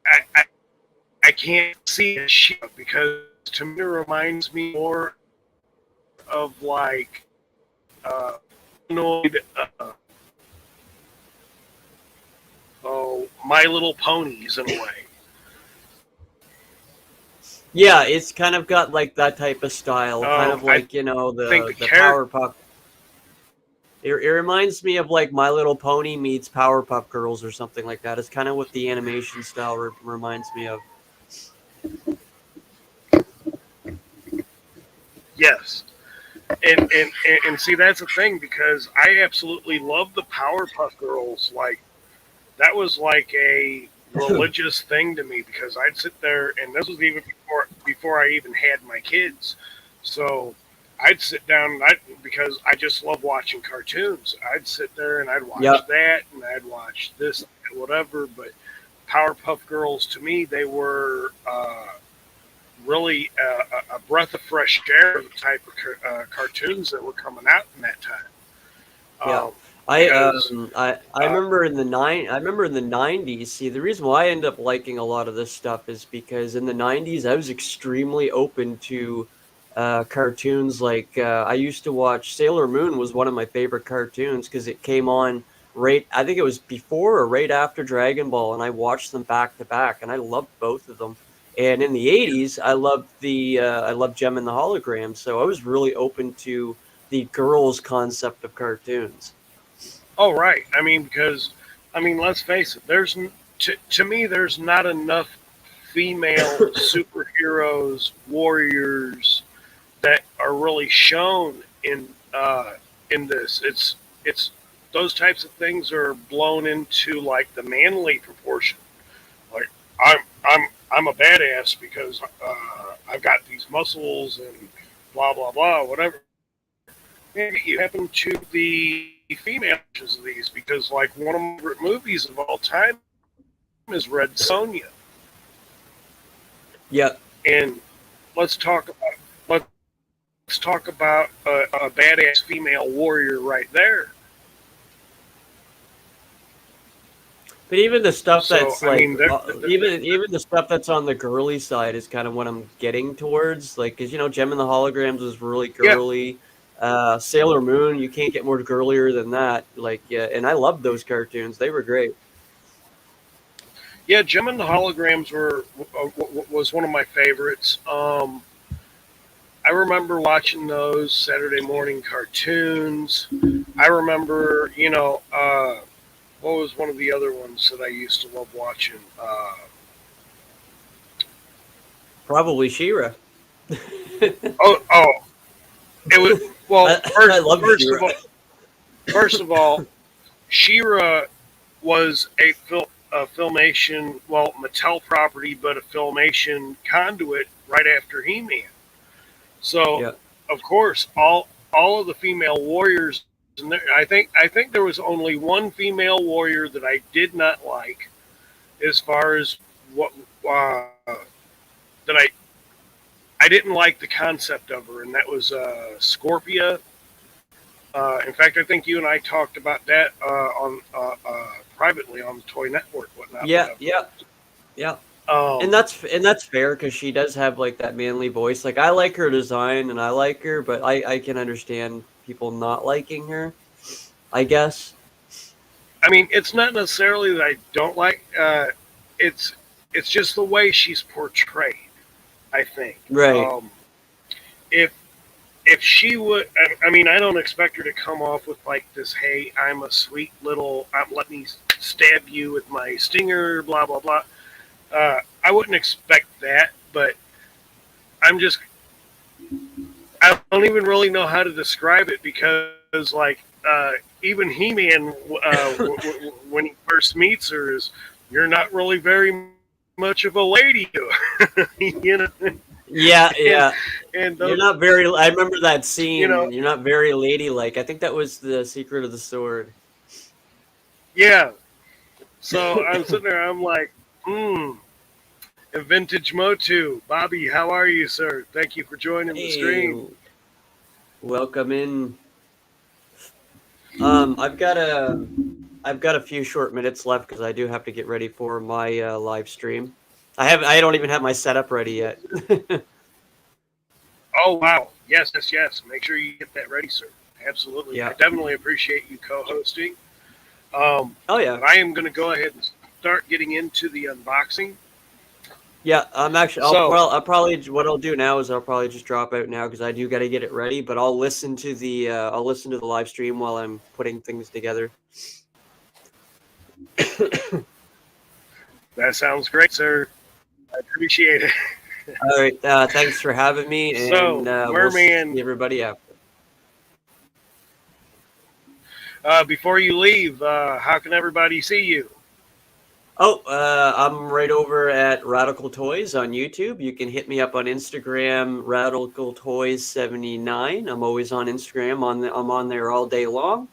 I I can't see it because to me it reminds me more of like annoyed My Little Ponies in a way. yeah, it's kind of got like that type of style, kind of I like think the the character. Powerpuff. It reminds me of like My Little Pony meets Powerpuff Girls or something like that. It's kind of what the animation style reminds me of. Yes, and see that's the thing because I absolutely love the Powerpuff Girls. Like that was like a religious thing to me because I'd sit there, and this was even before I even had my kids. So I'd sit down and because I just love watching cartoons. I'd sit there and I'd watch Yep. that and I'd watch this whatever. But Powerpuff Girls to me they were really a breath of fresh air, the type of cartoons that were coming out in that time. Yeah. Um, I because um I uh, remember I remember in the 90s. See, the reason why I end up liking a lot of this stuff is because in the 90s I was extremely open to cartoons like I used to watch Sailor Moon was one of my favorite cartoons because it came on right I think it was before or right after Dragon Ball and I watched them back to back and I loved both of them. And in the 80s I loved Gem and the Hologram, so I was really open to the girls concept of cartoons. oh right, I mean because I mean let's face it, to me there's not enough female superheroes, warriors that are really shown in this. It's those types of things are blown into like the manly proportion. Like I'm I'm a badass because I've got these muscles and blah blah blah whatever. And you happen to the female versions of these because like one of my favorite movies of all time is Red Sonja. Yep. And let's talk about let's talk about a badass female warrior right there. But even the stuff So that's I like, mean, even the stuff that's on the girly side is kind of what I'm getting towards. Like, because Gem and the Holograms was really yeah, girly. Sailor Moon, you can't get more girlier than that. Like, yeah, and I loved those cartoons; they were great. yeah, Gem and the Holograms was one of my favorites. I remember watching those Saturday morning cartoons. I remember, what was one of the other ones that I used to love watching? Probably She-Ra. Oh, it was well. I love She-Ra. First of all, She-Ra was a Filmation, well, Mattel property, but a Filmation conduit right after He-Man. So, Yeah. of course, all of the female warriors. And I think there was only one female warrior that I did not like, as far as what that I didn't like the concept of her, and that was Scorpia. In fact, I think you and I talked about that on privately on the Toy Network, whatnot. Yeah, Whatever. yeah, yeah. Um, And that's fair because she does have like that manly voice. Like I like her design and I like her, but I can understand people not liking her, I guess. I mean, it's not necessarily that I don't like. It's it's just the way she's portrayed. I think. Right. If if she would, I mean, I don't expect her to come off with like this. Hey, I'm a sweet little. Let me stab you with my stinger. Blah blah blah. I wouldn't expect that, but I'm just. I don't even really know how to describe it because, like, even He-Man, when he first meets her, is you're not really very much of a lady, you know. Yeah, and, yeah. and You're those, not very. I remember that you know, scene. You're not very ladylike. I think that was the Secret of the Sword. yeah. So I'm sitting there, I'm like, and Vintage Motu, Bobby, how are you, sir? Thank you for joining the Hey, stream. welcome in. I've got a few short minutes left because I do have to get ready for my live stream. I don't even have my setup ready yet. Oh wow, yes, yes, yes. Make sure you get that ready, sir. Absolutely, I Yeah. definitely appreciate you co-hosting. Oh yeah. But I am going to go ahead and start getting into the unboxing. Yeah. I'm actually. So, I'll probably. What I'll do now is I'll probably just drop out now because I do got to get it ready. But I'll listen to the. I'll listen to the live stream while I'm putting things together. that sounds great, sir. I appreciate it. All right. Thanks for having me, and So, we'll see Merman, everybody after. before you leave, how can everybody see you? Oh, I'm right over at Radical Toys on YouTube. You can hit me up on Instagram, Radical Toys 79. I'm always on Instagram. I'm on there all day long,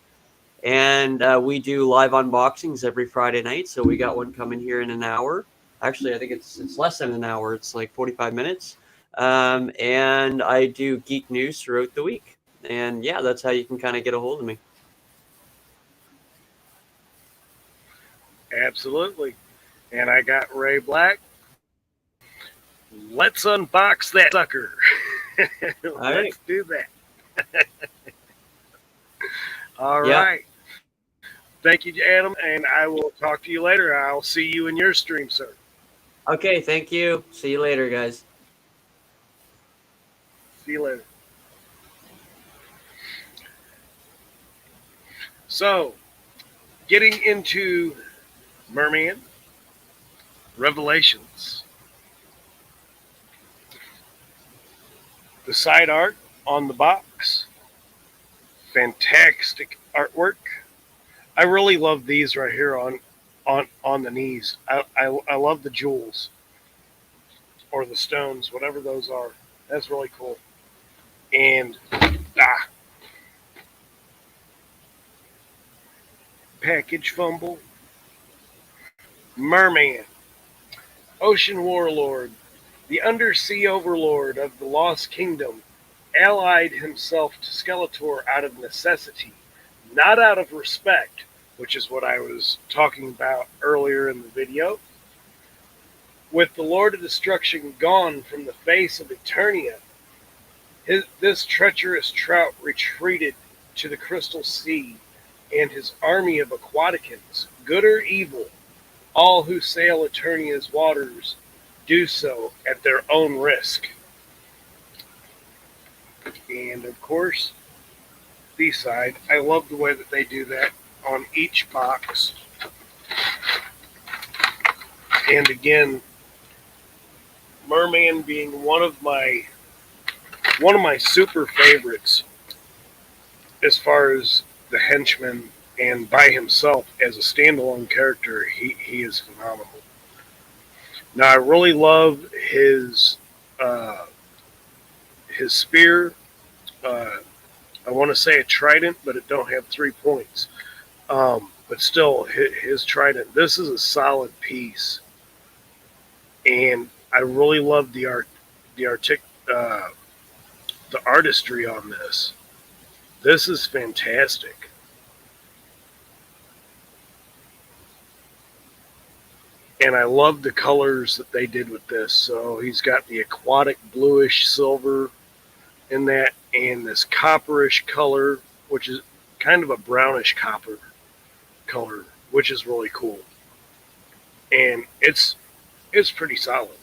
and we do live unboxings every Friday night. So we got one coming here in an hour. Actually, I think it's less than an hour. It's like 45 minutes. And I do geek news throughout the week. And yeah, that's how you can kind of get a hold of me. Absolutely. And I got Ray Black. Let's unbox that sucker. All right. Let's do that. All Yeah. right. Thank you, Adam, and I will talk to you later. I'll see you in your stream, sir. Okay. Thank you. See you later, guys. See you later. So, getting into Merman Revelations. The side art on the box, fantastic artwork. I really love these right here on the knees. I love the jewels or the stones, whatever those are. That's really cool. And package fumble. Merman, ocean warlord, the undersea overlord of the Lost Kingdom, allied himself to Skeletor out of necessity, not out of respect, which is what I was talking about earlier in the video. With the Lord of Destruction gone from the face of Eternia, this treacherous trout retreated to the Crystal Sea, and his army of Aquaticans, good or evil, all who sail Eternia's waters, do so at their own risk. And of course, B-side, I love the way that they do that on each box. And again, Merman being one of my super favorites as far as the henchman, and by himself as a standalone character, he is phenomenal. Now I really love his spear. I want to say a trident, but it don't have 3 points. But still, his trident. This is a solid piece, and I really love the artistry on this. This is fantastic. And I love the colors that they did with this. So he's got the aquatic bluish silver in that, and this copperish color, which is kind of a brownish copper color, which is really cool. And it's pretty solid.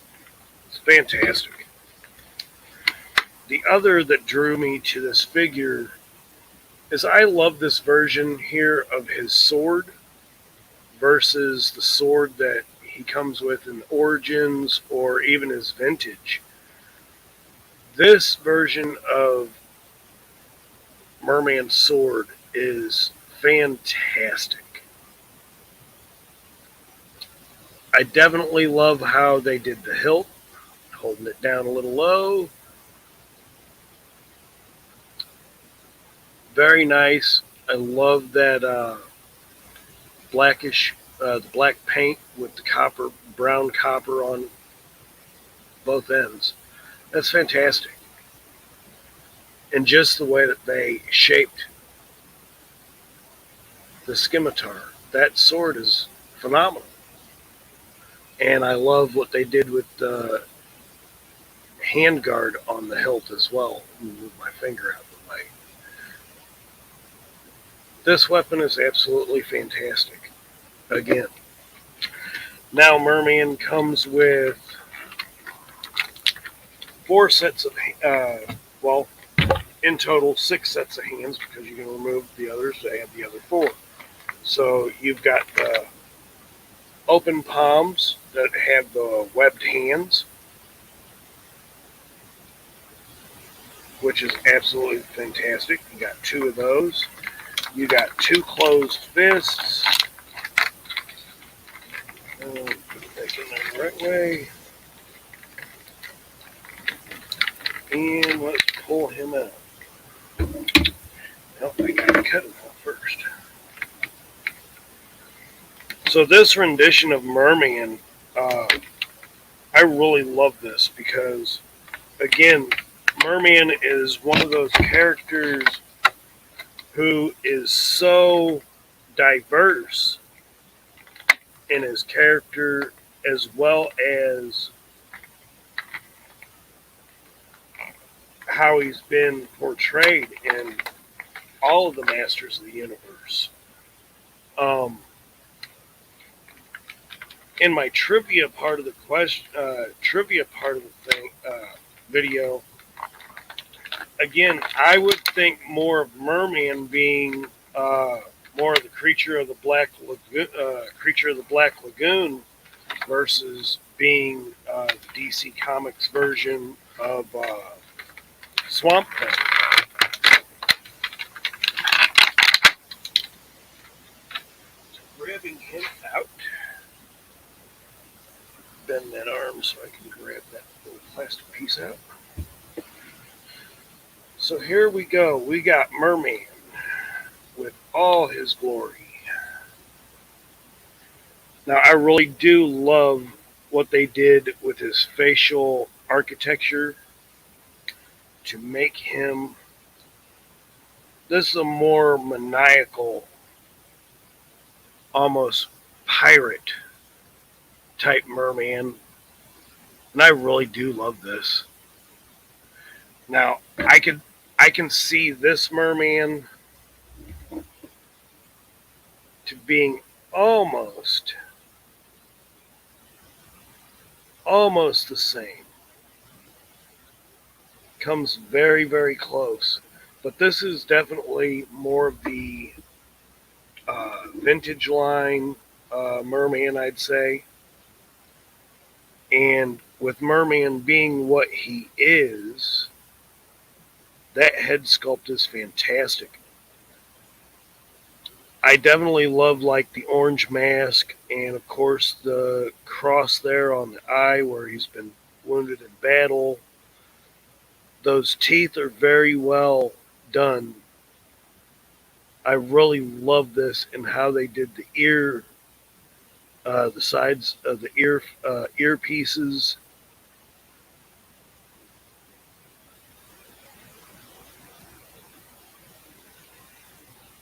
It's fantastic. The other that drew me to this figure is I love this version here of his sword versus the sword that he comes with in Origins or even his vintage. This version of Merman's sword is fantastic. I definitely love how they did the hilt, holding it down a little low. Very nice. I love that blackish, the black paint with the brown copper on both ends. That's fantastic. And just the way that they shaped the scimitar. That sword is phenomenal. And I love what they did with the handguard on the hilt as well. Move my finger out of the way. This weapon is absolutely fantastic. Again. Now Merman comes with 4 sets of, in total 6 sets of hands, because you can remove the others to add the other 4. So you've got the open palms that have the webbed hands, which is absolutely fantastic. You got 2 of those. You got 2 closed fists. Put it back in there the right way. And let's pull him out. Nope, I gotta cut him out first. So this rendition of Merman, I really love this because, again, Merman is one of those characters who is so diverse in his character, as well as how he's been portrayed in all of the Masters of the Universe. In my trivia part of the video, again, I would think more of Merman being more of the creature of the Black Lagoon versus being the DC Comics version of Swamp Thing. bend that arm so I can grab that little plastic piece out. So here we go. We got Merman with all his glory. Now, I really do love what they did with his facial architecture to make him. This is a more maniacal, almost pirate type merman, and I really do love this. Now, I can see this merman to being almost almost the same. Comes very, very close. But this is definitely more of the vintage line Merman, I'd say. And with Merman being what he is, that head sculpt is fantastic. I definitely love like the orange mask and of course the cross there on the eye where he's been wounded in battle. Those teeth are very well done. I really love this and how they did the ear, the sides of the earpieces.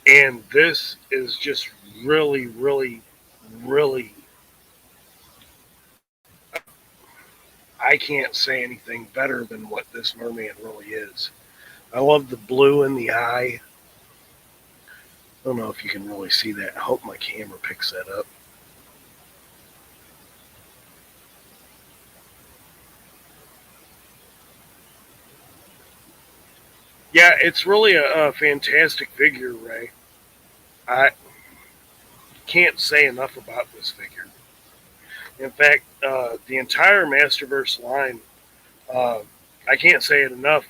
And this is just really, really, really. I can't say anything better than what this merman really is. I love the blue in the eye. I don't know if you can really see that. I hope my camera picks that up. Yeah, it's really a fantastic figure, Ray. I can't say enough about this figure. In fact, the entire Masterverse line, uh, I can't say it enough.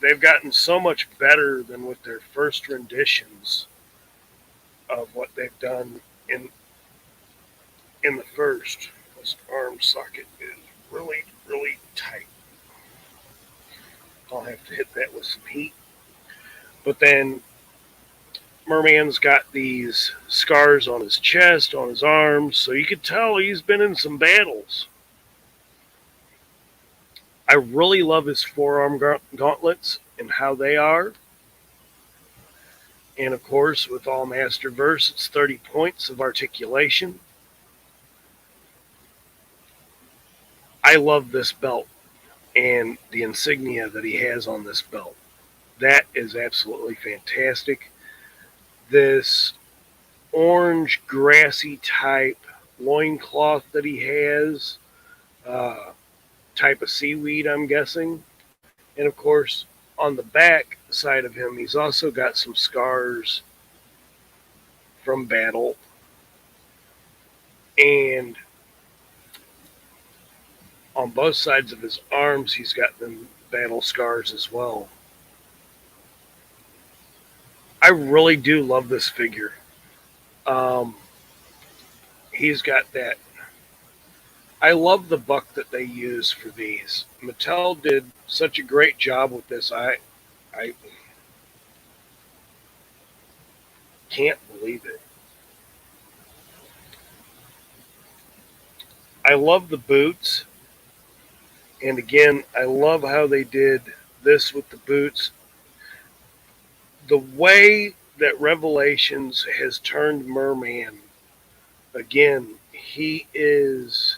They've gotten so much better than with their first renditions of what they've done in the first. This arm socket is really, really tight. I'll have to hit that with some heat. But then Merman's got these scars on his chest, on his arms, so you could tell he's been in some battles. I really love his forearm gauntlets and how they are. And of course, with all Masterverse, it's 30 points of articulation. I love this belt and the insignia that he has on this belt. That is absolutely fantastic. This orange, grassy type loincloth that he has, uh, type of seaweed, I'm guessing. And of course, on the back side of him, he's also got some scars from battle. And on both sides of his arms, he's got them battle scars as well. I really do love this figure. Um, he's got that. I love the buck that they use for these. Mattel did such a great job with this. I can't believe it. I love the boots. And again, I love how they did this with the boots. The way that Revelations has turned Merman, again, he is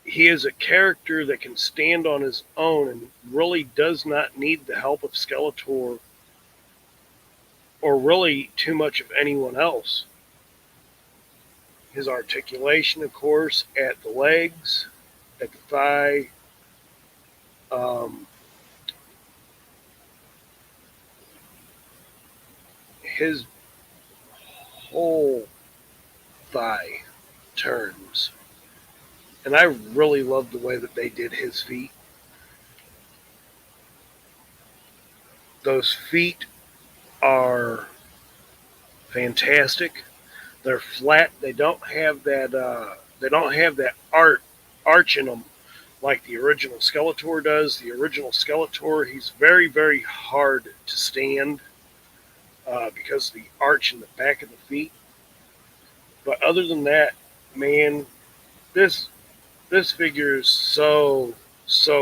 a character that can stand on his own and really does not need the help of Skeletor or really too much of anyone else. His articulation, of course, at the legs, at the thigh, um, his whole thigh turns. And I really love the way that they did his feet. Those feet are fantastic. They're flat. They don't have that. They don't have that arch in them like the original Skeletor does. The original Skeletor, he's very, very hard to stand because of the arch in the back of the feet. But other than that, man, this this figure is so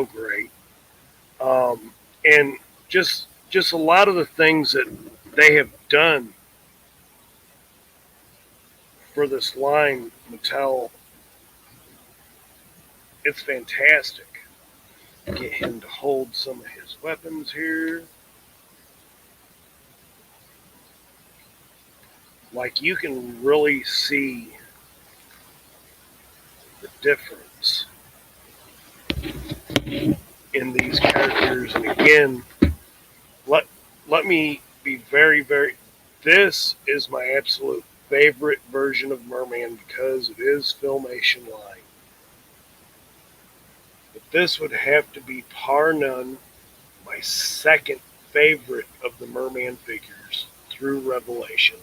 great. And just a lot of the things that they have done for this line, Mattel, it's fantastic. Get him to hold some of his weapons here. Like you can really see the difference in these characters. And again, let let me be very, very. This is my absolute favorite version of Merman because it is Filmation line. But this would have to be par none my second favorite of the Merman figures through Revelation.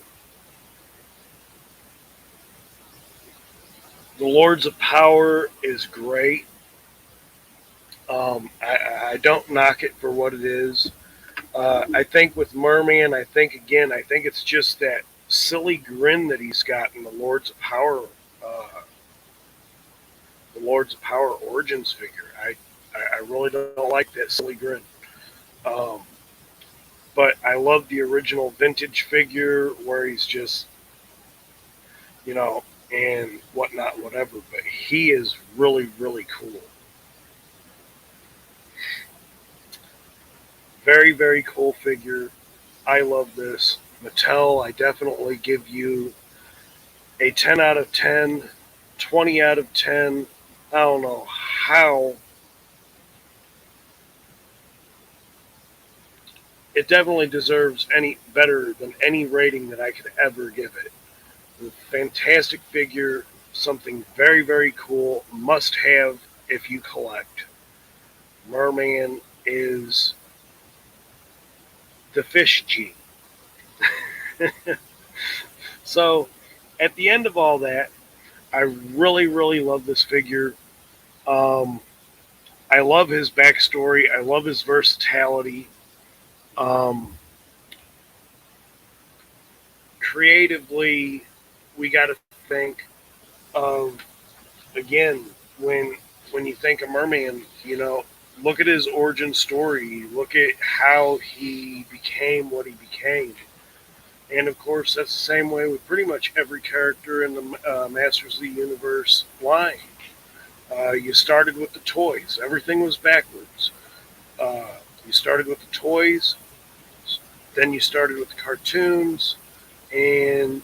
The Lords of Power is great. I don't knock it for what it is. I think with Merman, I think it's just that silly grin that he's got in uh, the Lords of Power Origins figure. I really don't like that silly grin. Um, but I love the original vintage figure where he's just, you know, and whatnot, whatever. But he is really, really cool. Very, very cool figure. I love this. Mattel, I definitely give you a 10 out of 10, 20 out of 10. I don't know how. It definitely deserves any better than any rating that I could ever give it. A fantastic figure, something very, very cool, must have if you collect. Merman is the fish G. So, at the end of all that, I really, really love this figure. Um, I love his backstory. I love his versatility. Um, Creatively, we got to think of again when you think of Merman. Look at his origin story. Look at how he became what he became. And of course, that's the same way with pretty much every character in the Masters of the Universe line. You started with the toys. Everything was backwards. Uh, you started with the toys, then you started with the cartoons, and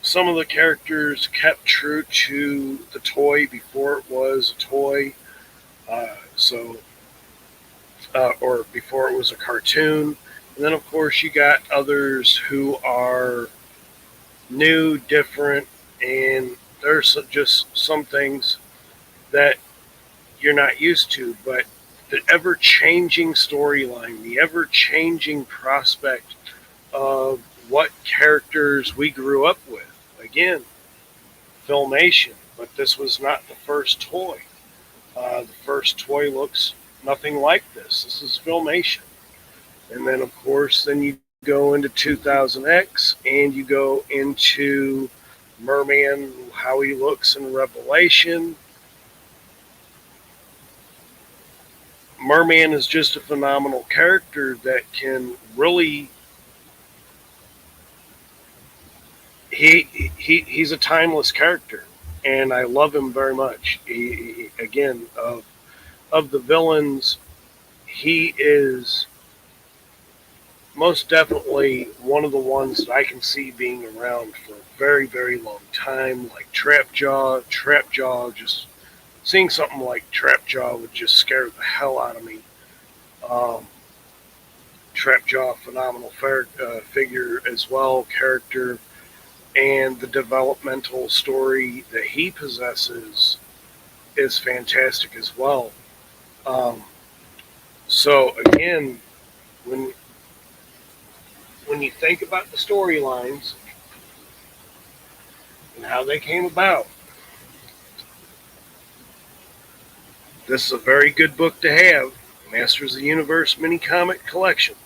some of the characters kept true to the toy before it was a toy. So, or before it was a cartoon. And then, of course, you got others who are new, different, and there's just some things that you're not used to. But the ever changing storyline, the ever changing prospect of what characters we grew up with. Again, Filmation, but this was not the first toy. The first toy looks nothing like this. This is Filmation. And then, of course, then you go into 2000X and you go into Merman, how he looks in Revelation. Merman is just a phenomenal character that can really. He's a timeless character, and I love him very much. Again, of the villains, he is most definitely one of the ones that I can see being around for a very, very long time, like Trapjaw. Trapjaw, just seeing something like Trapjaw would just scare the hell out of me. Um, Trapjaw, phenomenal figure as well, character, and the developmental story that he possesses is fantastic as well. Um, so again, when when you think about the storylines, and how they came about. This is a very good book to have. Masters of the Universe mini comic collection.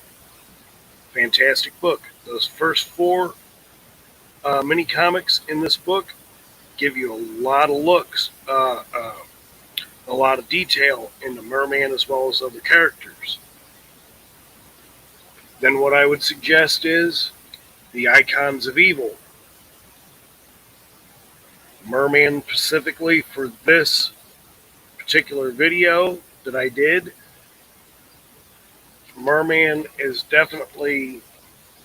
Fantastic book. Those first four mini comics in this book give you a lot of looks, a lot of detail into Merman as well as other characters. Then what I would suggest is the Icons of Evil. Merman specifically for this particular video that I did. Merman is definitely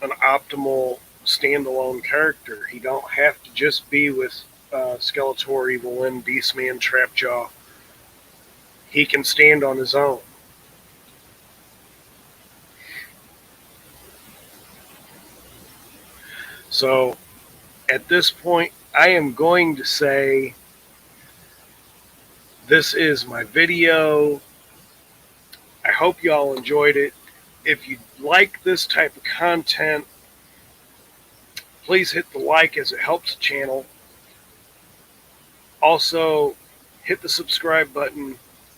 an optimal standalone character. He don't have to just be with Skeletor, Evil Lyn, Beastman, Trapjaw. He can stand on his own. So at this point, I am going to say this is my video. I hope you all enjoyed it. If you like this type of content, please hit the like as it helps the channel. Also, hit the subscribe button.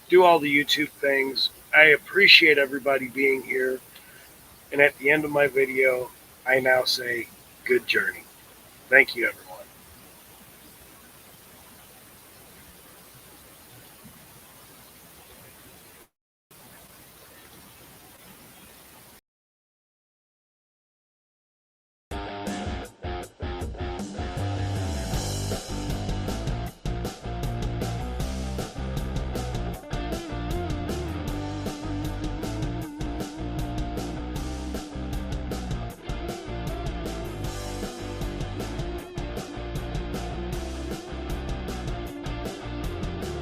Do all the YouTube things. I appreciate everybody being here. And at the end of my video, I now say good journey. Thank you, everyone.